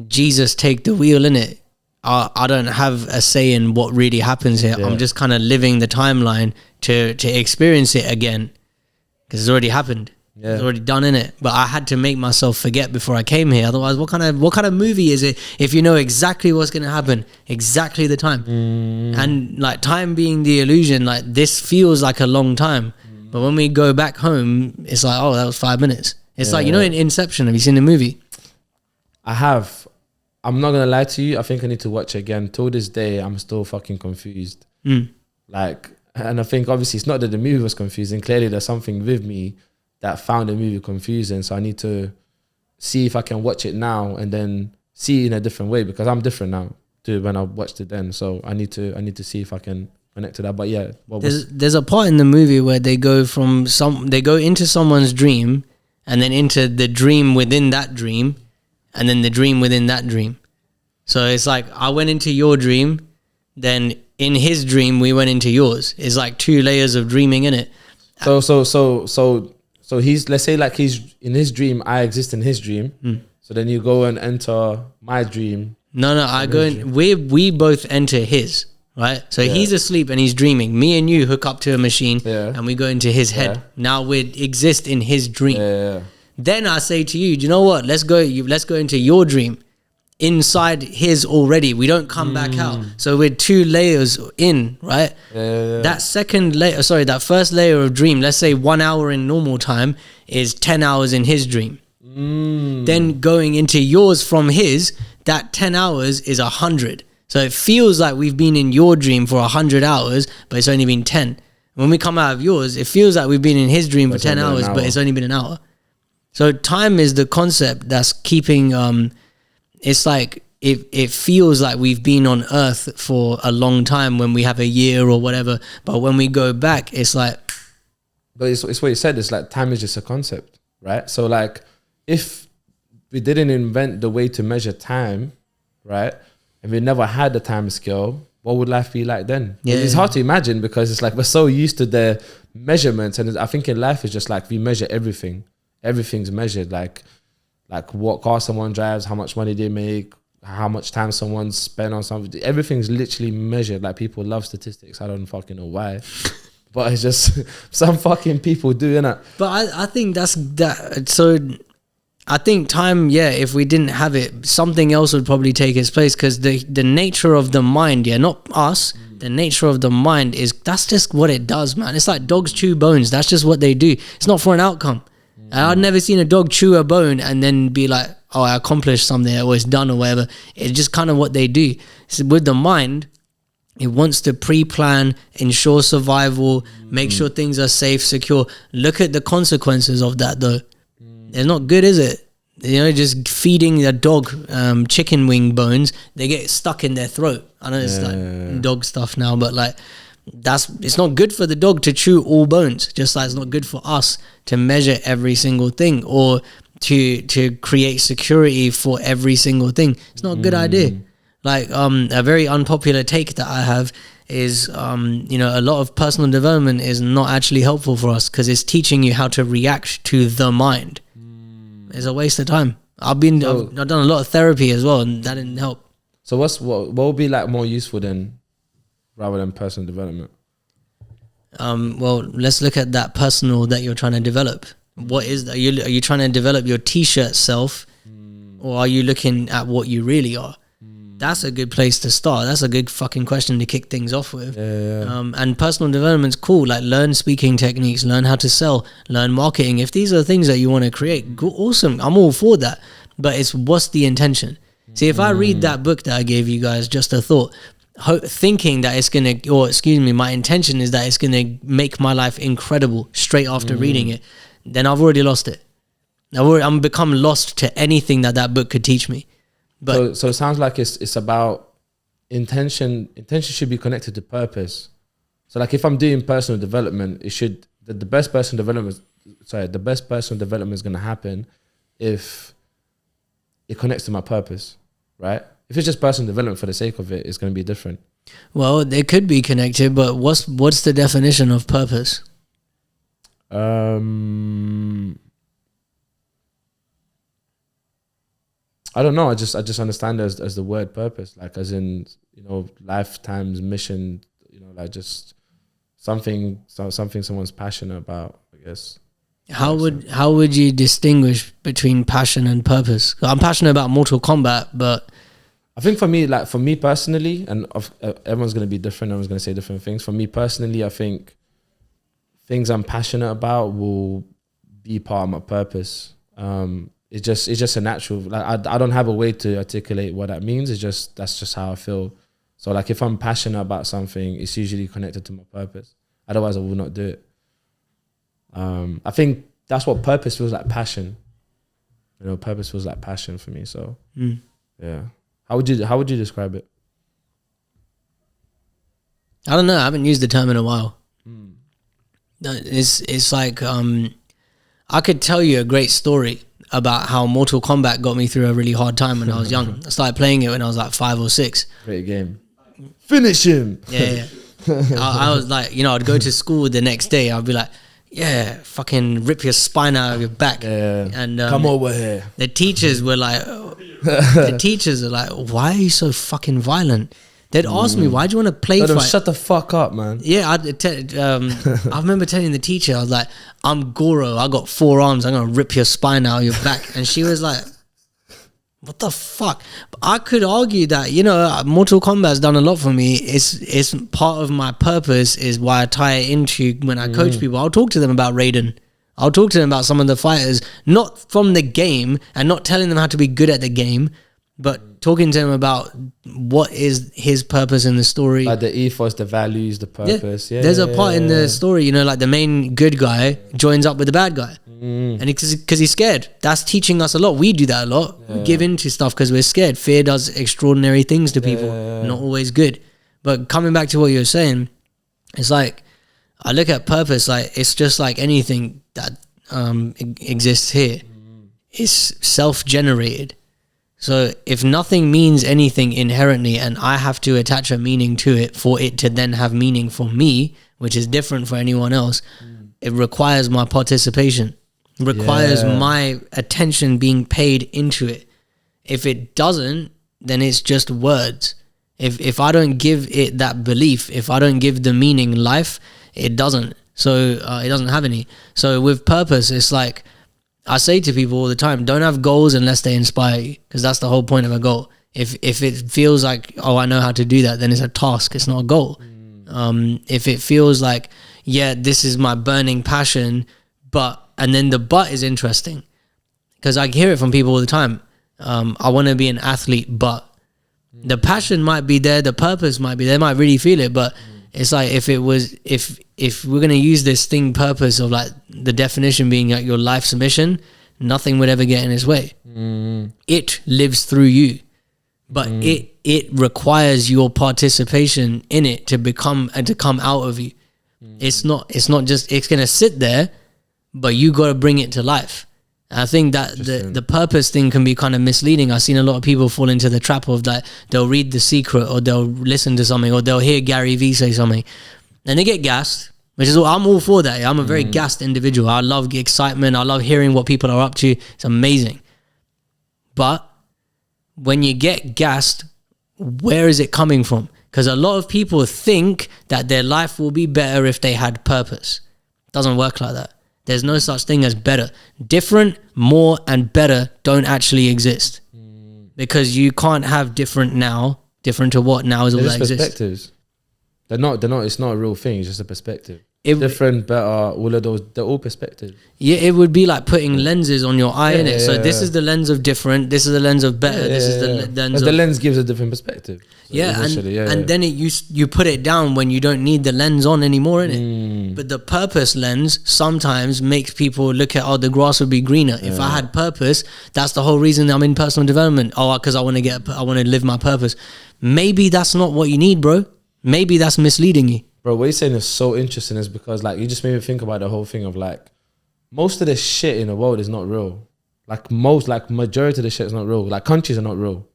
Jesus take the wheel in it. I don't have a say in what really happens here. I'm just kind of living the timeline to experience it again, because it's already happened. It's already done in it. But I had to make myself forget before I came here. Otherwise, what kind of movie is it if you know exactly what's going to happen, exactly the time? And like time being the illusion, like this feels like a long time. But when we go back home, it's like, oh, that was 5 minutes. It's like, you know, in Inception, have you seen the movie? I have. I'm not gonna lie to you. I think I need to watch it again. Till this day, I'm still fucking confused. Like, and I think obviously it's not that the movie was confusing. Clearly, there's something with me that found the movie confusing. So I need to see if I can watch it now and then see it in a different way, because I'm different now to when I watched it then. So I need to see if I can connect to that. But yeah, there's a part in the movie where they go into someone's dream, and then into the dream within that dream, and then the dream within that dream. So it's like I went into your dream, then in his dream we went into yours. It's like 2 layers of dreaming in it. So he's, let's say like he's in his dream, I exist in his dream. So then you go and enter my dream. No, I go in. We both enter his, right? So he's asleep and he's dreaming. Me and you hook up to a machine and we go into his head. Now we exist in his dream. Then I say to you, do you know what? Let's go into your dream. Inside his already. We don't come back out. So we're 2 layers in, right? That that first layer of dream, let's say 1 hour in normal time is 10 hours in his dream. Then going into yours from his, that 10 hours is 100. So it feels like we've been in your dream for 100 hours, but it's only been 10. When we come out of yours, it feels like we've been in his dream for 10 hours, but it's only been an hour. So time is the concept that's keeping... it's like it feels like we've been on Earth for a long time when we have a year or whatever, but when we go back, it's like... But it's what you said, it's like time is just a concept, right? So like if we didn't invent the way to measure time, right, and we never had the time scale, what would life be like then? It's hard to imagine, because it's like we're so used to the measurements, and I think in life it's just like we measure everything. Everything's measured, like what car someone drives, how much money they make, how much time someone spent on something. Everything's literally measured. Like, people love statistics. I don't fucking know why. But it's just some fucking people do, innit? But I think that's that. So I think time, if we didn't have it, something else would probably take its place, because the nature of the mind, not us, the nature of the mind that's just what it does, man. It's like dogs chew bones. That's just what they do. It's not for an outcome. I've never seen a dog chew a bone and then be like, oh, I accomplished something, or it's done or whatever. It's just kind of what they do. So with the mind, it wants to pre-plan, ensure survival, make sure things are safe, secure. Look at the consequences of that, though. It's not good, is it? Just feeding a dog chicken wing bones, they get stuck in their throat. I know it's like dog stuff now, but like... it's not good for the dog to chew all bones, just like it's not good for us to measure every single thing, or to create security for every single thing. It's not a good idea. Like a very unpopular take that I have is a lot of personal development is not actually helpful for us, because it's teaching you how to react to the mind. It's a waste of time. I've done a lot of therapy as well, and that didn't help. So what would be like more useful rather than personal development? Well, let's look at that personal that you're trying to develop. What is that? Are you trying to develop your t-shirt self, or are you looking at what you really are? That's a good place to start. That's a good fucking question to kick things off with. And personal development's cool. Like, learn speaking techniques, learn how to sell, learn marketing. If these are things that you want to create, awesome. I'm all for that. But it's what's the intention? See, if I read that book that I gave you guys, Just a Thought, thinking that it's gonna, my intention is that it's gonna make my life incredible straight after reading it, then I've already lost it. I'm become lost to anything that book could teach me. But so it sounds like it's about intention. Intention should be connected to purpose. So like, if I'm doing personal development, the best personal development is gonna happen if it connects to my purpose, right? If it's just personal development for the sake of it, it's going to be different. Well, they could be connected, but what's the definition of purpose? I I don't know. I just understand it as the word purpose, like as in, you know, lifetime's mission. You know, like just something someone's passionate about, I guess. How would you distinguish between passion and purpose? I'm passionate about Mortal Kombat, but I think for me personally, and everyone's going to be different. Everyone's going to say different things. For me personally, I think things I'm passionate about will be part of my purpose. It's just a natural. Like I don't have a way to articulate what that means. That's just how I feel. So like if I'm passionate about something, it's usually connected to my purpose. Otherwise, I will not do it. I think that's what purpose feels like. Passion. You know, purpose feels like passion for me. So yeah. How would you describe it? I don't know. I haven't used the term in a while. It's like I could tell you a great story about how Mortal Kombat got me through a really hard time when I was young. I started playing it when I was like 5 or 6. Great game. Finish him. Yeah. I was like, you know, I'd go to school the next day. I'd be like, yeah, fucking rip your spine out of your back. Yeah. And come over here. The teachers were like, why are you so fucking violent? They'd ask me, why do you want to play fight? Shut the fuck up, man. Yeah, I remember telling the teacher, I was like, I'm Goro, I got 4 arms, I'm going to rip your spine out of your back. And she was like, what the fuck? But I could argue that, you know, Mortal Kombat's done a lot for me. It's part of my purpose is why I tie it into when I coach people. I'll talk to them about Raiden. I'll talk to them about some of the fighters, not from the game and not telling them how to be good at the game, but talking to him about what is his purpose in the story. Like the ethos, the values, the purpose. Yeah, there's a part in the story, you know, like the main good guy joins up with the bad guy. And because he's scared. That's teaching us a lot. We do that a lot. We give in to stuff because we're scared. Fear does extraordinary things to people. Not always good. But coming back to what you were saying, it's like, I look at purpose like it's just like anything that exists here. It's self-generated. So if nothing means anything inherently and I have to attach a meaning to it for it to then have meaning for me, which is different for anyone else, it requires my participation. It requires my attention being paid into it. If it doesn't, then it's just words. If I don't give it that belief, if I don't give the meaning life, it doesn't. So it doesn't have any. So with purpose, it's like, I say to people all the time, don't have goals unless they inspire you, because that's the whole point of a goal. If it feels like, oh, I know how to do that, then it's a task. It's not a goal. If it feels like, yeah, this is my burning passion, and then the but is interesting, because I hear it from people all the time. I want to be an athlete, but the passion might be there, the purpose might be there, they might really feel it, but it's like if we're going to use this thing purpose of like the definition being like your life's mission, nothing would ever get in its way. It lives through you, but it requires your participation in it to become and to come out of you. It's not just, it's going to sit there, but you got to bring it to life. And I think that the purpose thing can be kind of misleading. I've seen a lot of people fall into the trap of that. They'll read The Secret, or they'll listen to something, or they'll hear Gary Vee say something, and they get gassed, which is I'm all for that. I'm a very gassed individual. I love the excitement. I love hearing what people are up to. It's amazing. But when you get gassed, where is it coming from? Because a lot of people think that their life will be better if they had purpose. It doesn't work like that. There's no such thing as better. Different, more, and better don't actually exist. Because you can't have different now. Different to what now is all that exists. Perspectives. They're not, it's not a real thing. It's just a perspective. Different, better, all of those, they're all perspectives. Yeah, it would be like putting lenses on your eye, innit? So this is the lens of different, this is the lens of better, this is the lens of... The lens gives a different perspective. So and then you put it down when you don't need the lens on anymore, innit? But the purpose lens sometimes makes people look at, oh, the grass would be greener. If I had purpose, that's the whole reason I'm in personal development. Oh, because I want to live my purpose. Maybe that's not what you need, bro. Maybe that's misleading you. Bro, what you're saying is so interesting, is because like you just made me think about the whole thing of like most of the shit in the world is not real. Majority of the shit is not real. Like countries are not real.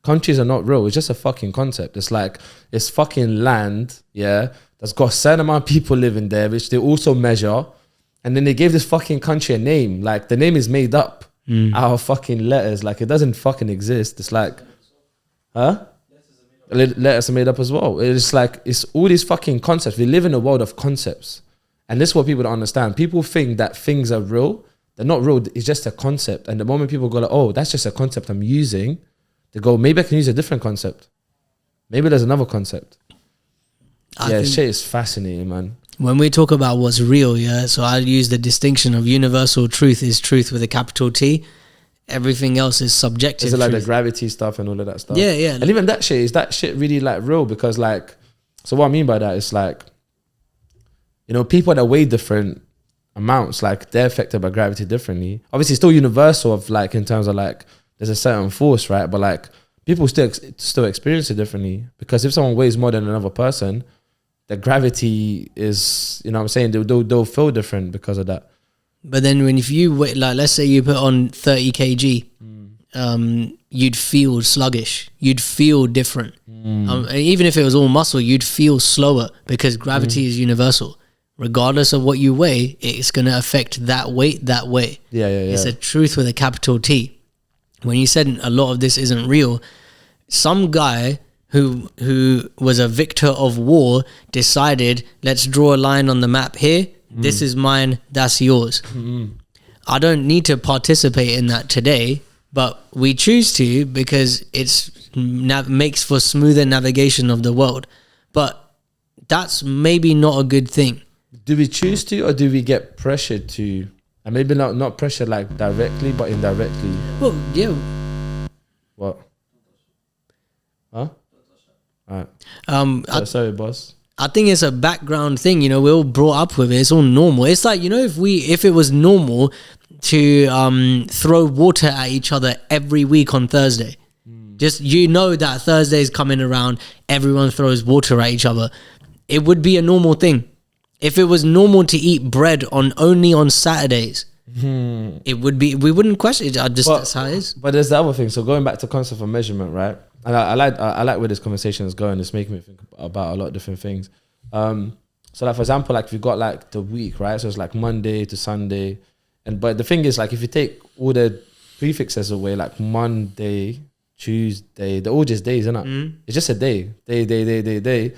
Countries are not real. It's just a fucking concept. It's like it's fucking land, that's got a certain amount of people living there, which they also measure, and then they gave this fucking country a name. Like the name is made up. out of fucking letters. Like, it doesn't fucking exist. It's like, huh? Letters are made up as well. It's like, it's all these fucking concepts. We live in a world of concepts. And this is what people don't understand. People think that things are real. They're not real. It's just a concept. And the moment people go like, oh, that's just a concept I'm using, they go, maybe I can use a different concept. Maybe there's another concept. Shit is fascinating, man. When we talk about what's real, so I use the distinction of universal truth is truth with a capital T. Everything else is subjective. Is it like the gravity stuff and all of that stuff? Yeah. And even that shit, is that shit really like real? Because like, so what I mean by that is like, you know, people that weigh different amounts, like they're affected by gravity differently. Obviously, it's still universal of like, in terms of like, there's a certain force, right? But like, people still experience it differently. Because if someone weighs more than another person, the gravity is, you know what I'm saying, they'll feel different because of that. But then if you weigh, like, let's say you put on 30 kg, you'd feel sluggish. You'd feel different. Even if it was all muscle, you'd feel slower because gravity is universal. Regardless of what you weigh, it's going to affect that weight that way. Yeah. It's a truth with a capital T. When you said a lot of this isn't real, some guy who was a victor of war decided, let's draw a line on the map here. This is mine, that's yours. I don't need to participate in that today, but we choose to because it's makes for smoother navigation of the world. But that's maybe not a good thing. Do we choose to, or do we get pressured to? And maybe not pressured like directly, but indirectly. Well, yeah. What? Huh? All right. Sorry, boss. I think it's a background thing, you know, we're all brought up with it. It's all normal. It's like, you know, if it was normal to throw water at each other every week on Thursday, just, you know, that Thursday's coming around, everyone throws water at each other. It would be a normal thing. If it was normal to eat bread only on Saturdays, it would be, we wouldn't question it. That's how it is. But there's the other thing. So going back to concept of measurement, right? And I like where this conversation is going. It's making me think about a lot of different things. So like, for example, like, we've got like the week, right? So it's like Monday to Sunday. But the thing is, like, if you take all the prefixes away, like Monday, Tuesday, they're all just days, isn't it? It's just a day. Day.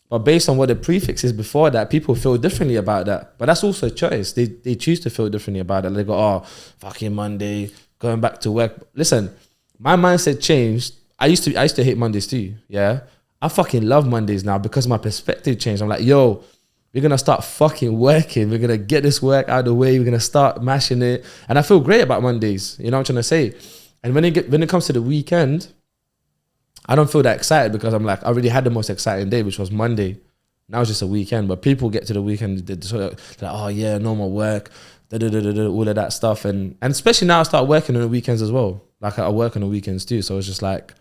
But based on what the prefix is before that, people feel differently about that. But that's also a choice. They choose to feel differently about it. They go, oh, fucking Monday, going back to work. Listen, my mindset changed. I used to hate Mondays too. Yeah. I fucking love Mondays now because my perspective changed. I'm like, yo, we're going to start fucking working. We're going to get this work out of the way. We're going to start mashing it. And I feel great about Mondays. You know what I'm trying to say? And when it comes to the weekend, I don't feel that excited because I'm like, I already had the most exciting day, which was Monday. Now it's just a weekend. But people get to the weekend, they're like, oh yeah, no more work, all of that stuff. And especially now I start working on the weekends as well. Like, I work on the weekends too. So it's just like,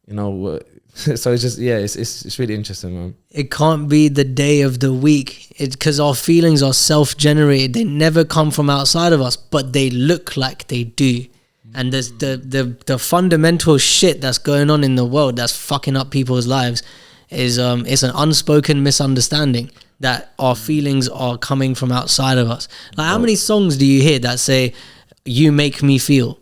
you know, so it's just, yeah, it's really interesting, man. It can't be the day of the week. It's because our feelings are self-generated. They never come from outside of us, but they look like they do. And there's the fundamental shit that's going on in the world that's fucking up people's lives is it's an unspoken misunderstanding that our feelings are coming from outside of us. Like, how many songs do you hear that say, you make me feel?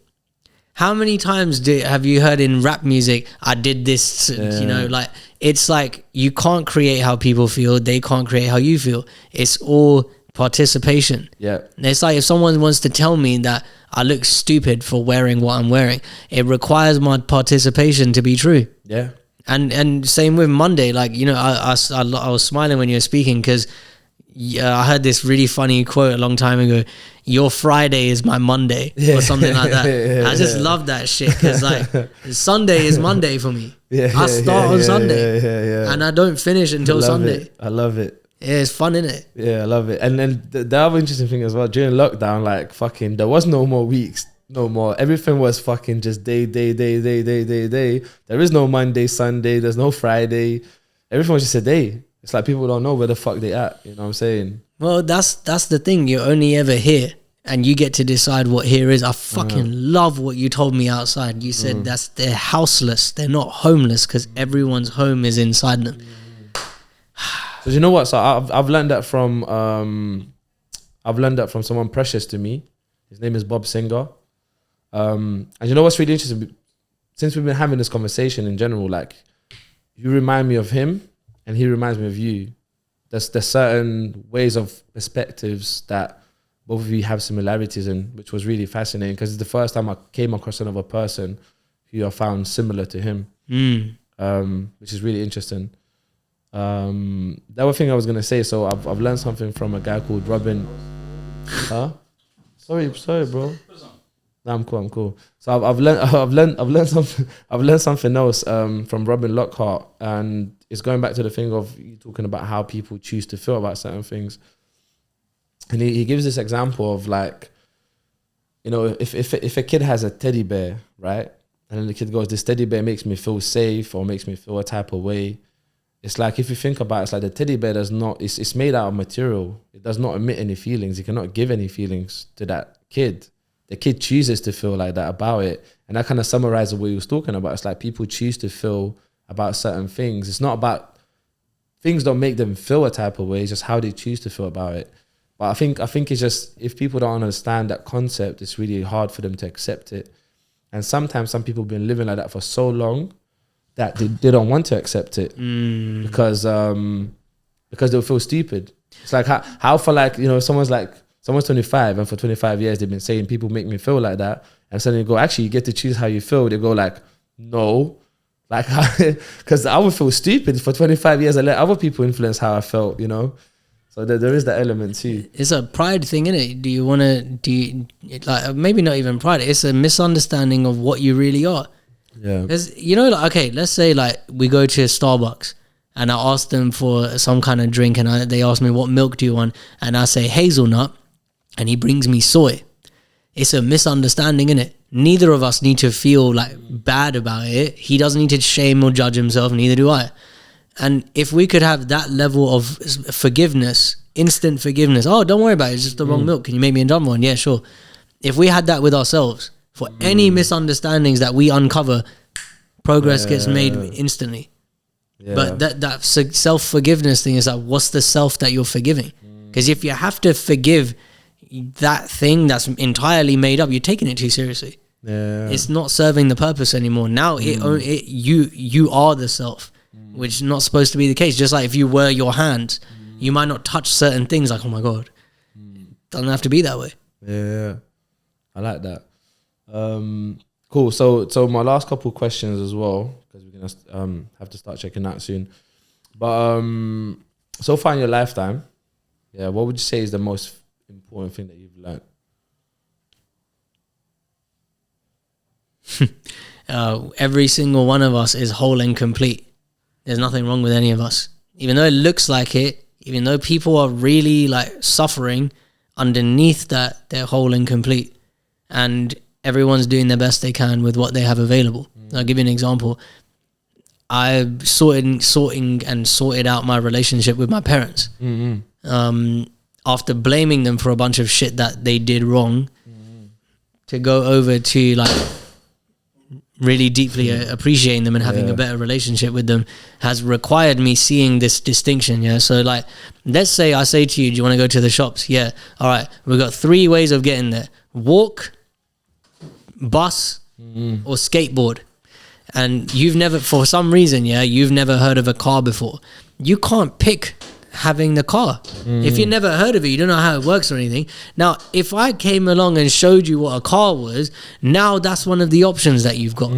How many times have you heard in rap music, I did this, you know, like, it's like, you can't create how people feel. They can't create how you feel. It's all participation. Yeah. It's like, if someone wants to tell me that I look stupid for wearing what I'm wearing, it requires my participation to be true. Yeah. And same with Monday. Like, you know, I was smiling when you were speaking because I heard this really funny quote a long time ago. Your Friday is my Monday, or something like that. I just love that shit because, like, Sunday is Monday for me. I start on Sunday and I don't finish until Sunday. I love it. Yeah, it's fun, isn't it? Yeah, I love it. And then the other interesting thing as well, during lockdown, like, fucking, there was no more weeks, no more. Everything was fucking just day. There is no Monday, Sunday. There's no Friday. Everything was just a day. It's like people don't know where the fuck they at. You know what I'm saying? Well, that's the thing. You're only ever here, and you get to decide what here is. I fucking love what you told me outside. You said they're houseless. They're not homeless because everyone's home is inside them. So you know what? So I've learned that from someone precious to me. His name is Bob Singer. And you know what's really interesting? Since we've been having this conversation in general, like, you remind me of him and he reminds me of you. There's certain ways of perspectives that both of you have similarities in, which was really fascinating because it's the first time I came across another person who I found similar to him, which is really interesting. The other thing I was gonna say, so I've learned something from a guy called Robin. Huh? Sorry, bro. No, I'm cool. So I've learned something else from Robin Lockhart, and it's going back to the thing of you talking about how people choose to feel about certain things. And he gives this example of, like, you know, if a kid has a teddy bear, right, and then the kid goes, this teddy bear makes me feel safe or makes me feel a type of way. It's like, if you think about it, it's like the teddy bear does not, it's made out of material. It does not emit any feelings. It cannot give any feelings to that kid. The kid chooses to feel like that about it. And that kind of summarizes what he was talking about. It's like people choose to feel about certain things. It's not about, things don't make them feel a type of way. It's just how they choose to feel about it. But I think it's just, if people don't understand that concept, it's really hard for them to accept it. And sometimes some people have been living like that for so long that they don't want to accept it because they'll feel stupid. It's like how for, like, you know, someone's 25 and for 25 years they've been saying people make me feel like that, and suddenly you go, actually you get to choose how you feel. They go like, no, like, because I would feel stupid for 25 years. I let other people influence how I felt, you know. So there is that element too. It's a pride thing, innit? Do you want to like, maybe not even pride, it's a misunderstanding of what you really are. Yeah. Because, you know, like, okay, let's say, like, we go to Starbucks and I ask them for some kind of drink and they ask me, what milk do you want? And I say hazelnut and he brings me soy. It's a misunderstanding, innit? Neither of us need to feel like bad about it. He doesn't need to shame or judge himself, neither do I. And if we could have that level of forgiveness, instant forgiveness, oh, don't worry about it, it's just the wrong milk, can you make me another one? Yeah, sure. If we had that with ourselves, for any misunderstandings that we uncover, progress gets made instantly. Yeah. But that self-forgiveness thing is like, what's the self that you're forgiving? Because if you have to forgive that thing that's entirely made up, you're taking it too seriously. Yeah. It's not serving the purpose anymore. Now you are the self, which is not supposed to be the case. Just like if you were your hand, you might not touch certain things like, oh my God. Doesn't have to be that way. Yeah, I like that. Cool. So my last couple of questions as well, because we're gonna have to start checking that soon. But so far in your lifetime, what would you say is the most important thing that you've learned? Every single one of us is whole and complete. There's nothing wrong with any of us, even though it looks like it. Even though people are really like suffering, underneath that they're whole and complete, and everyone's doing their best they can with what they have available. I'll give you an example. I sorted out my relationship with my parents. After blaming them for a bunch of shit that they did wrong, to go over to like really deeply appreciating them and having a better relationship with them has required me seeing this distinction. Yeah. So like, let's say I say to you, do you want to go to the shops? Yeah. All right. We've got 3 ways of getting there: walk, bus, or skateboard. And you've never, for some reason, you've never heard of a car before. You can't pick having the car. If you never heard of it, you don't know how it works or anything. Now, if I came along and showed you what a car was, now that's one of the options that you've got.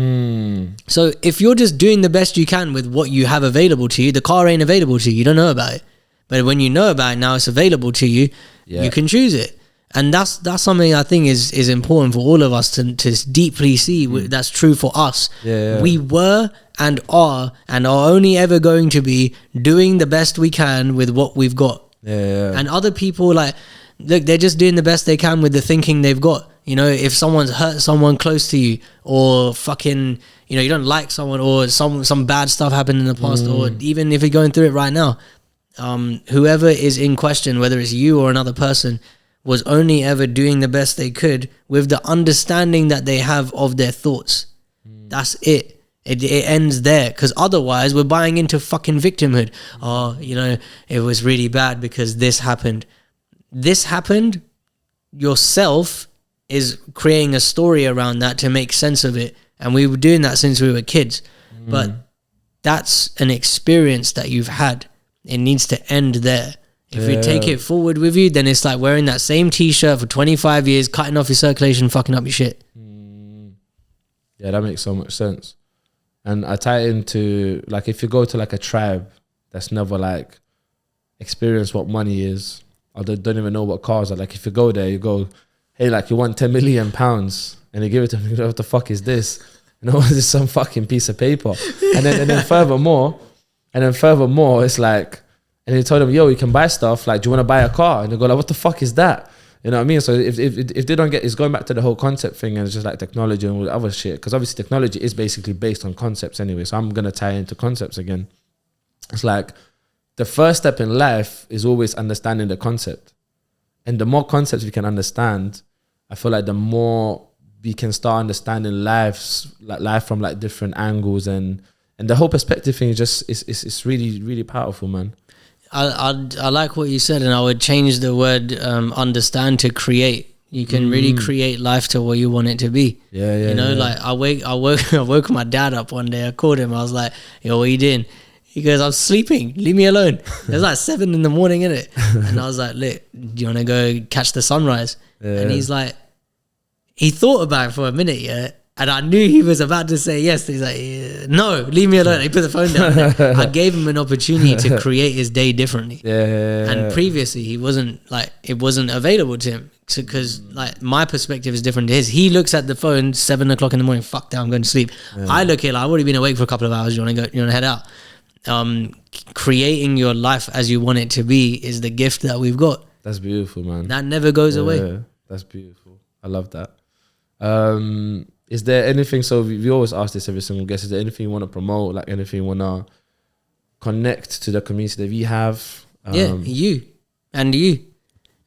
So if you're just doing the best you can with what you have available to you, the car ain't available to you. You don't know about it. But when you know about it, now it's available to you, you can choose it. And that's something I think is important for all of us to deeply see. That's true for us. We were and are only ever going to be doing the best we can with what we've got. And other people, like, look, they're just doing the best they can with the thinking they've got. You know, if someone's hurt someone close to you, or fucking, you know, you don't like someone, or some bad stuff happened in the past, or even if you're going through it right now, whoever is in question, whether it's you or another person, was only ever doing the best they could with the understanding that they have of their thoughts. That's it. It ends there, because otherwise we're buying into fucking victimhood. Oh, you know, it was really bad because this happened. This happened. Yourself is creating a story around that to make sense of it. And we were doing that since we were kids. But that's an experience that you've had. It needs to end there. If you take it forward with you, then it's like wearing that same t-shirt for 25 years, cutting off your circulation, fucking up your shit. Yeah, that makes so much sense. And I tie it into, like, if you go to like a tribe that's never like experienced what money is, or they don't even know what cars are. Like, if you go there, you go, hey, like, you want 10 million pounds, and they give it to me. What the fuck is this? You know, it's some fucking piece of paper. And then furthermore, it's like, and they told them, yo, you can buy stuff. Like, do you want to buy a car? And they go like, what the fuck is that? You know what I mean? So if they don't get, it's going back to the whole concept thing, and it's just like technology and all the other shit. Because obviously technology is basically based on concepts anyway. So I'm gonna tie into concepts again. It's like the first step in life is always understanding the concept, and the more concepts we can understand, I feel like the more we can start understanding life from like different angles, and the whole perspective thing is just it's really, really powerful, man. I like what you said, and I would change the word understand to create. You can really create life to what you want it to be. Yeah. You know, like I woke my dad up one day. I called him. I was like, yo, what are you doing? He goes, I'm sleeping. Leave me alone. It was like 7 a.m, innit? And I was like, look, do you want to go catch the sunrise? Yeah. And he's like, he thought about it for a minute, yeah. And I knew he was about to say yes. He's like, no, leave me alone. He put the phone down. I gave him an opportunity to create his day differently. Yeah. And previously, he wasn't like, it wasn't available to him. Because like my perspective is different to his. He looks at the phone 7 o'clock in the morning. Fuck that, I'm going to sleep. Yeah. I look here like, I've already been awake for a couple of hours. You want to go? You want to head out? Creating your life as you want it to be is the gift that we've got. That's beautiful, man. That never goes away. That's beautiful. I love that. Is there anything, so we always ask this every single guest, is there anything you want to promote, like anything you want to connect to the community that we have? You.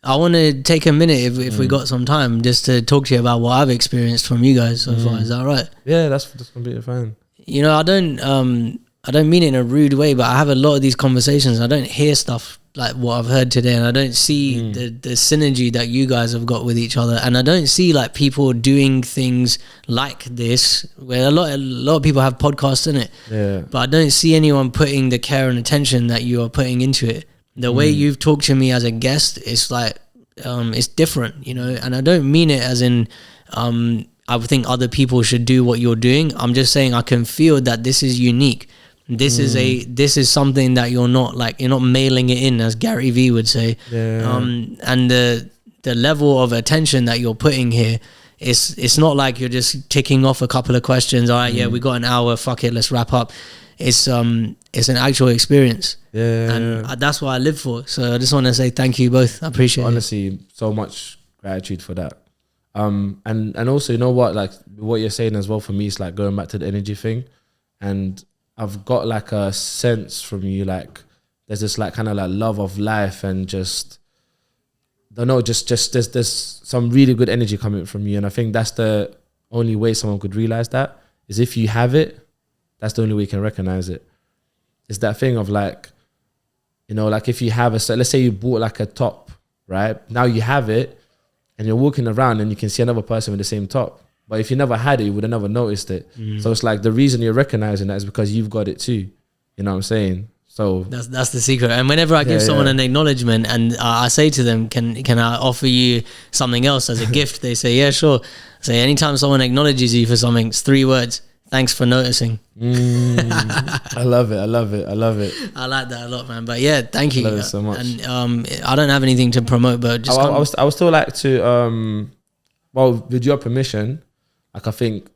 I want to take a minute if we got some time just to talk to you about what I've experienced from you guys so far. Is that right? Yeah, that's completely fine. You know, I don't mean it in a rude way, but I have a lot of these conversations. I don't hear stuff like what I've heard today, and I don't see the synergy that you guys have got with each other, and I don't see like people doing things like this where a lot of people have podcasts in it, but I don't see anyone putting the care and attention that you are putting into it. The way you've talked to me as a guest, it's like it's different, you know, and I don't mean it as in I would think other people should do what you're doing. I'm just saying I can feel that this is unique. This is something that you're not mailing it in, as Gary Vee would say. And the level of attention that you're putting here, it's not like you're just ticking off a couple of questions. All right, we got an hour, fuck it, let's wrap up. It's an actual experience. That's what I live for. So I just want to say thank you both. I appreciate it. Honestly, so much gratitude for that. And also, you know what, like what you're saying as well, for me, it's like going back to the energy thing. And I've got like a sense from you, like there's this like kind of like love of life, and just don't know, just there's some really good energy coming from you. And I think that's the only way someone could realize that, is if you have it. That's the only way you can recognize it. It's that thing of like, you know, like if you have let's say you bought like a top, right? Now you have it and you're walking around and you can see another person with the same top. But if you never had it, you would have never noticed it. So it's like the reason you're recognizing that is because you've got it too. You know what I'm saying? So that's the secret. And whenever I give someone an acknowledgement and I say to them, can I offer you something else as a gift? They say, yeah, sure. I say, anytime someone acknowledges you for something, it's 3 words. Thanks for noticing. I love it. I like that a lot, man. But yeah, thank you. I love it so much. And I don't have anything to promote, but just I would still like to well, with your permission, like I think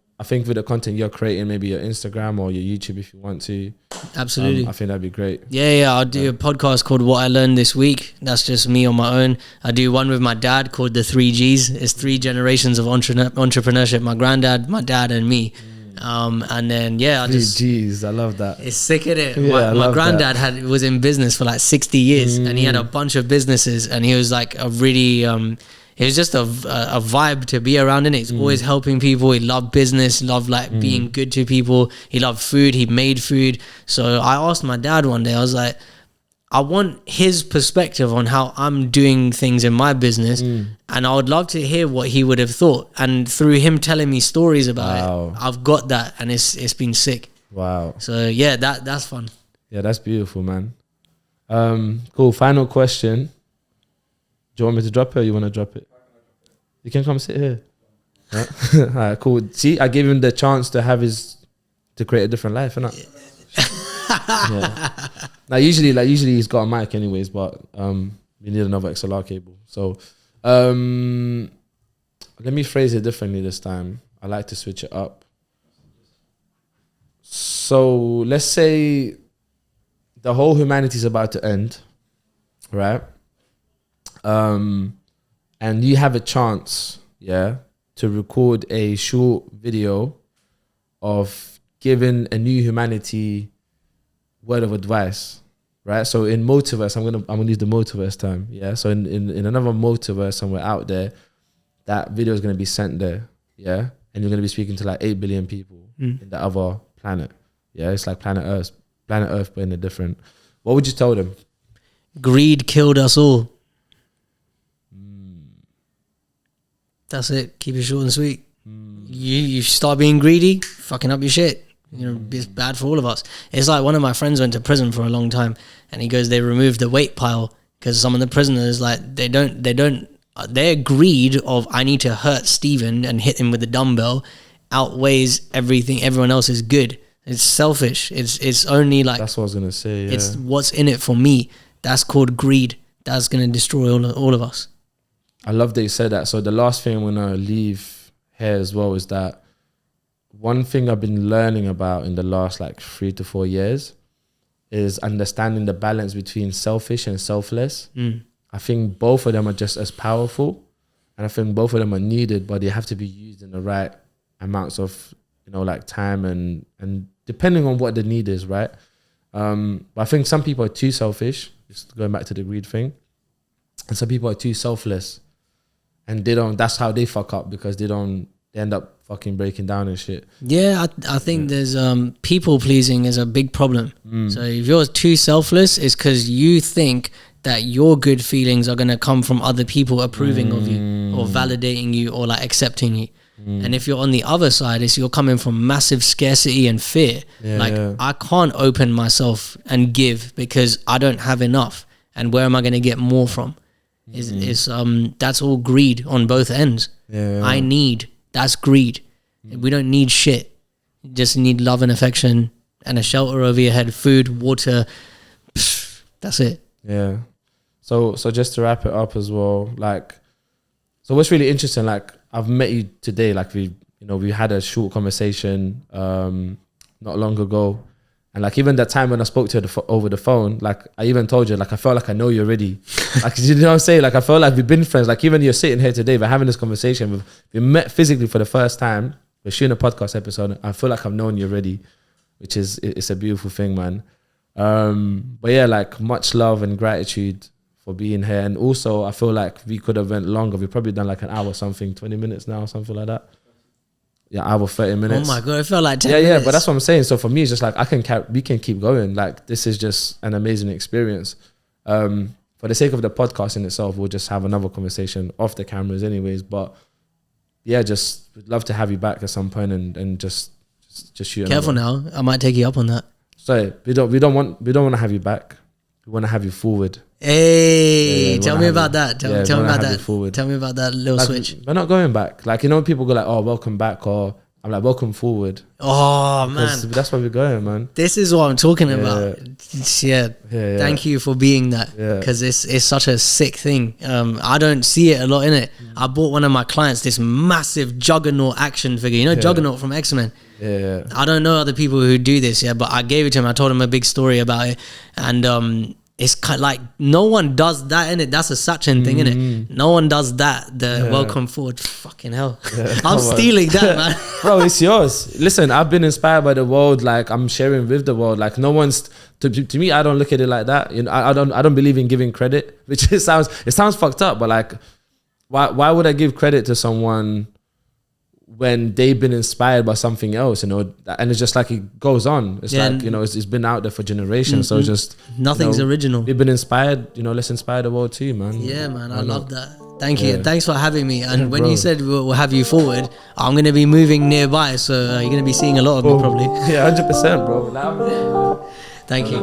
with the content you're creating, maybe your Instagram or your YouTube, if you want to. Absolutely. I think that'd be great. Yeah. I'll do a podcast called What I Learned This Week. That's just me on my own. I do one with my dad called the 3 Gs. It's 3 generations of entrepreneurship. My granddad, my dad, and me. And then I love that. It's sick, isn't it? My granddad was in business for like 60 years, and he had a bunch of businesses, and he was like a really it was just a vibe to be around, in it. He's always helping people. He loved business, loved like being good to people. He loved food. He made food. So I asked my dad one day, I was like, I want his perspective on how I'm doing things in my business, and I would love to hear what he would have thought. And through him telling me stories about it, I've got that, and it's been sick. Wow. So yeah, that's fun. Yeah, that's beautiful, man. Cool. Final question. Do you want me to drop it, or you want to drop it? You can come sit here. Yeah. All right, cool. See, I gave him the chance to create a different life, innit? Yeah. Now usually he's got a mic anyways, but we need another XLR cable. So let me phrase it differently this time. I like to switch it up. So let's say the whole humanity is about to end, right? And you have a chance, to record a short video of giving a new humanity word of advice, right? So in multiverse, I'm gonna use the multiverse term, yeah. So in another multiverse somewhere out there, that video is gonna be sent there, yeah, and you're gonna be speaking to like 8 billion people in the other planet, yeah. It's like planet Earth, but in a different. What would you tell them? Greed killed us all. That's it. Keep it short and sweet. You start being greedy, fucking up your shit. You know, it's bad for all of us. It's like one of my friends went to prison for a long time, and he goes, they removed the weight pile because some of the prisoners, like, their greed of I need to hurt Steven and hit him with a dumbbell outweighs everyone else is good. It's selfish. It's only like, that's what I was gonna say. Yeah. It's what's in it for me. That's called greed. That's gonna destroy all of us. I love that you said that. So the last thing I'm gonna leave here as well is that one thing I've been learning about in the last like 3 to 4 years is understanding the balance between selfish and selfless. I think both of them are just as powerful, and I think both of them are needed, but they have to be used in the right amounts of, like time and depending on what the need is, right? But I think some people are too selfish, just going back to the greed thing, and some people are too selfless, and that's how they fuck up, because they end up fucking breaking down and shit. Yeah, I think there's people pleasing is a big problem. So if you're too selfless, it's because you think that your good feelings are going to come from other people approving of you or validating you or like accepting you. And if you're on the other side, it's you're coming from massive scarcity and fear. I can't open myself and give because I don't have enough, and where am I going to get more from? That's all greed on both ends. I need, that's greed. We don't need shit. You just need love and affection and a shelter over your head, food, water. That's it. Yeah. So just to wrap it up as well, like, so what's really interesting, like, I've met you today, like we had a short conversation not long ago, and like even that time when I spoke to her over the phone, like I even told you, like I felt like I know you already. Like, you know what I'm saying? Like I felt like we've been friends. Like even you're sitting here today, we're having this conversation. We met physically for the first time. We're shooting a podcast episode. I feel like I've known you already, which is, it's a beautiful thing, man. But yeah, like much love and gratitude for being here. And also I feel like we could have went longer. We've probably done like an hour something, 20 minutes now, something like that. Yeah, hour 30 minutes. Oh my God, it felt like 10 minutes. Yeah, but that's what I'm saying. So for me, it's just like we can keep going. Like this is just an amazing experience. For the sake of the podcast in itself, we'll just have another conversation off the cameras anyways. But yeah, just would love to have you back at some point and just shoot. Careful now, I might take you up on that. Sorry, we don't want to have you back. We want to have you forward. Hey, tell me about that. Tell me about that. Tell me about that little switch. We're not going back. Like, people go like, oh, welcome back, or I'm like, welcome forward. Oh man, that's where we're going, man. This is what I'm talking about. Yeah. Thank you for being that, because it's such a sick thing. I don't see it a lot in it. I bought one of my clients this massive Juggernaut action figure. Juggernaut from X-Men. Yeah. I don't know other people who do this, but I gave it to him. I told him a big story about it, and it's kind of like no one does that in it. That's a Sachin thing, innit? No one does that. Welcome forward. Fucking hell. Yeah, I'm stealing that, man. Bro, it's yours. Listen, I've been inspired by the world. Like, I'm sharing with the world. Like, no one's to me, I don't look at it like that. I don't believe in giving credit, which it sounds fucked up, but like, why would I give credit to someone when they've been inspired by something else, you know, and it's just like it goes on. It's Yeah, like, you know, it's been out there for generations. So just nothing's you know, original. we've been inspired, you know, let's inspire the world too, man. Yeah, man, I Why love not? that. Thank you. Yeah. And thanks for having me. And Yeah, when bro. you said we'll have you forward, I'm going to be moving nearby. So you're going to be seeing a lot of me probably. Yeah, 100%, bro. Thank you.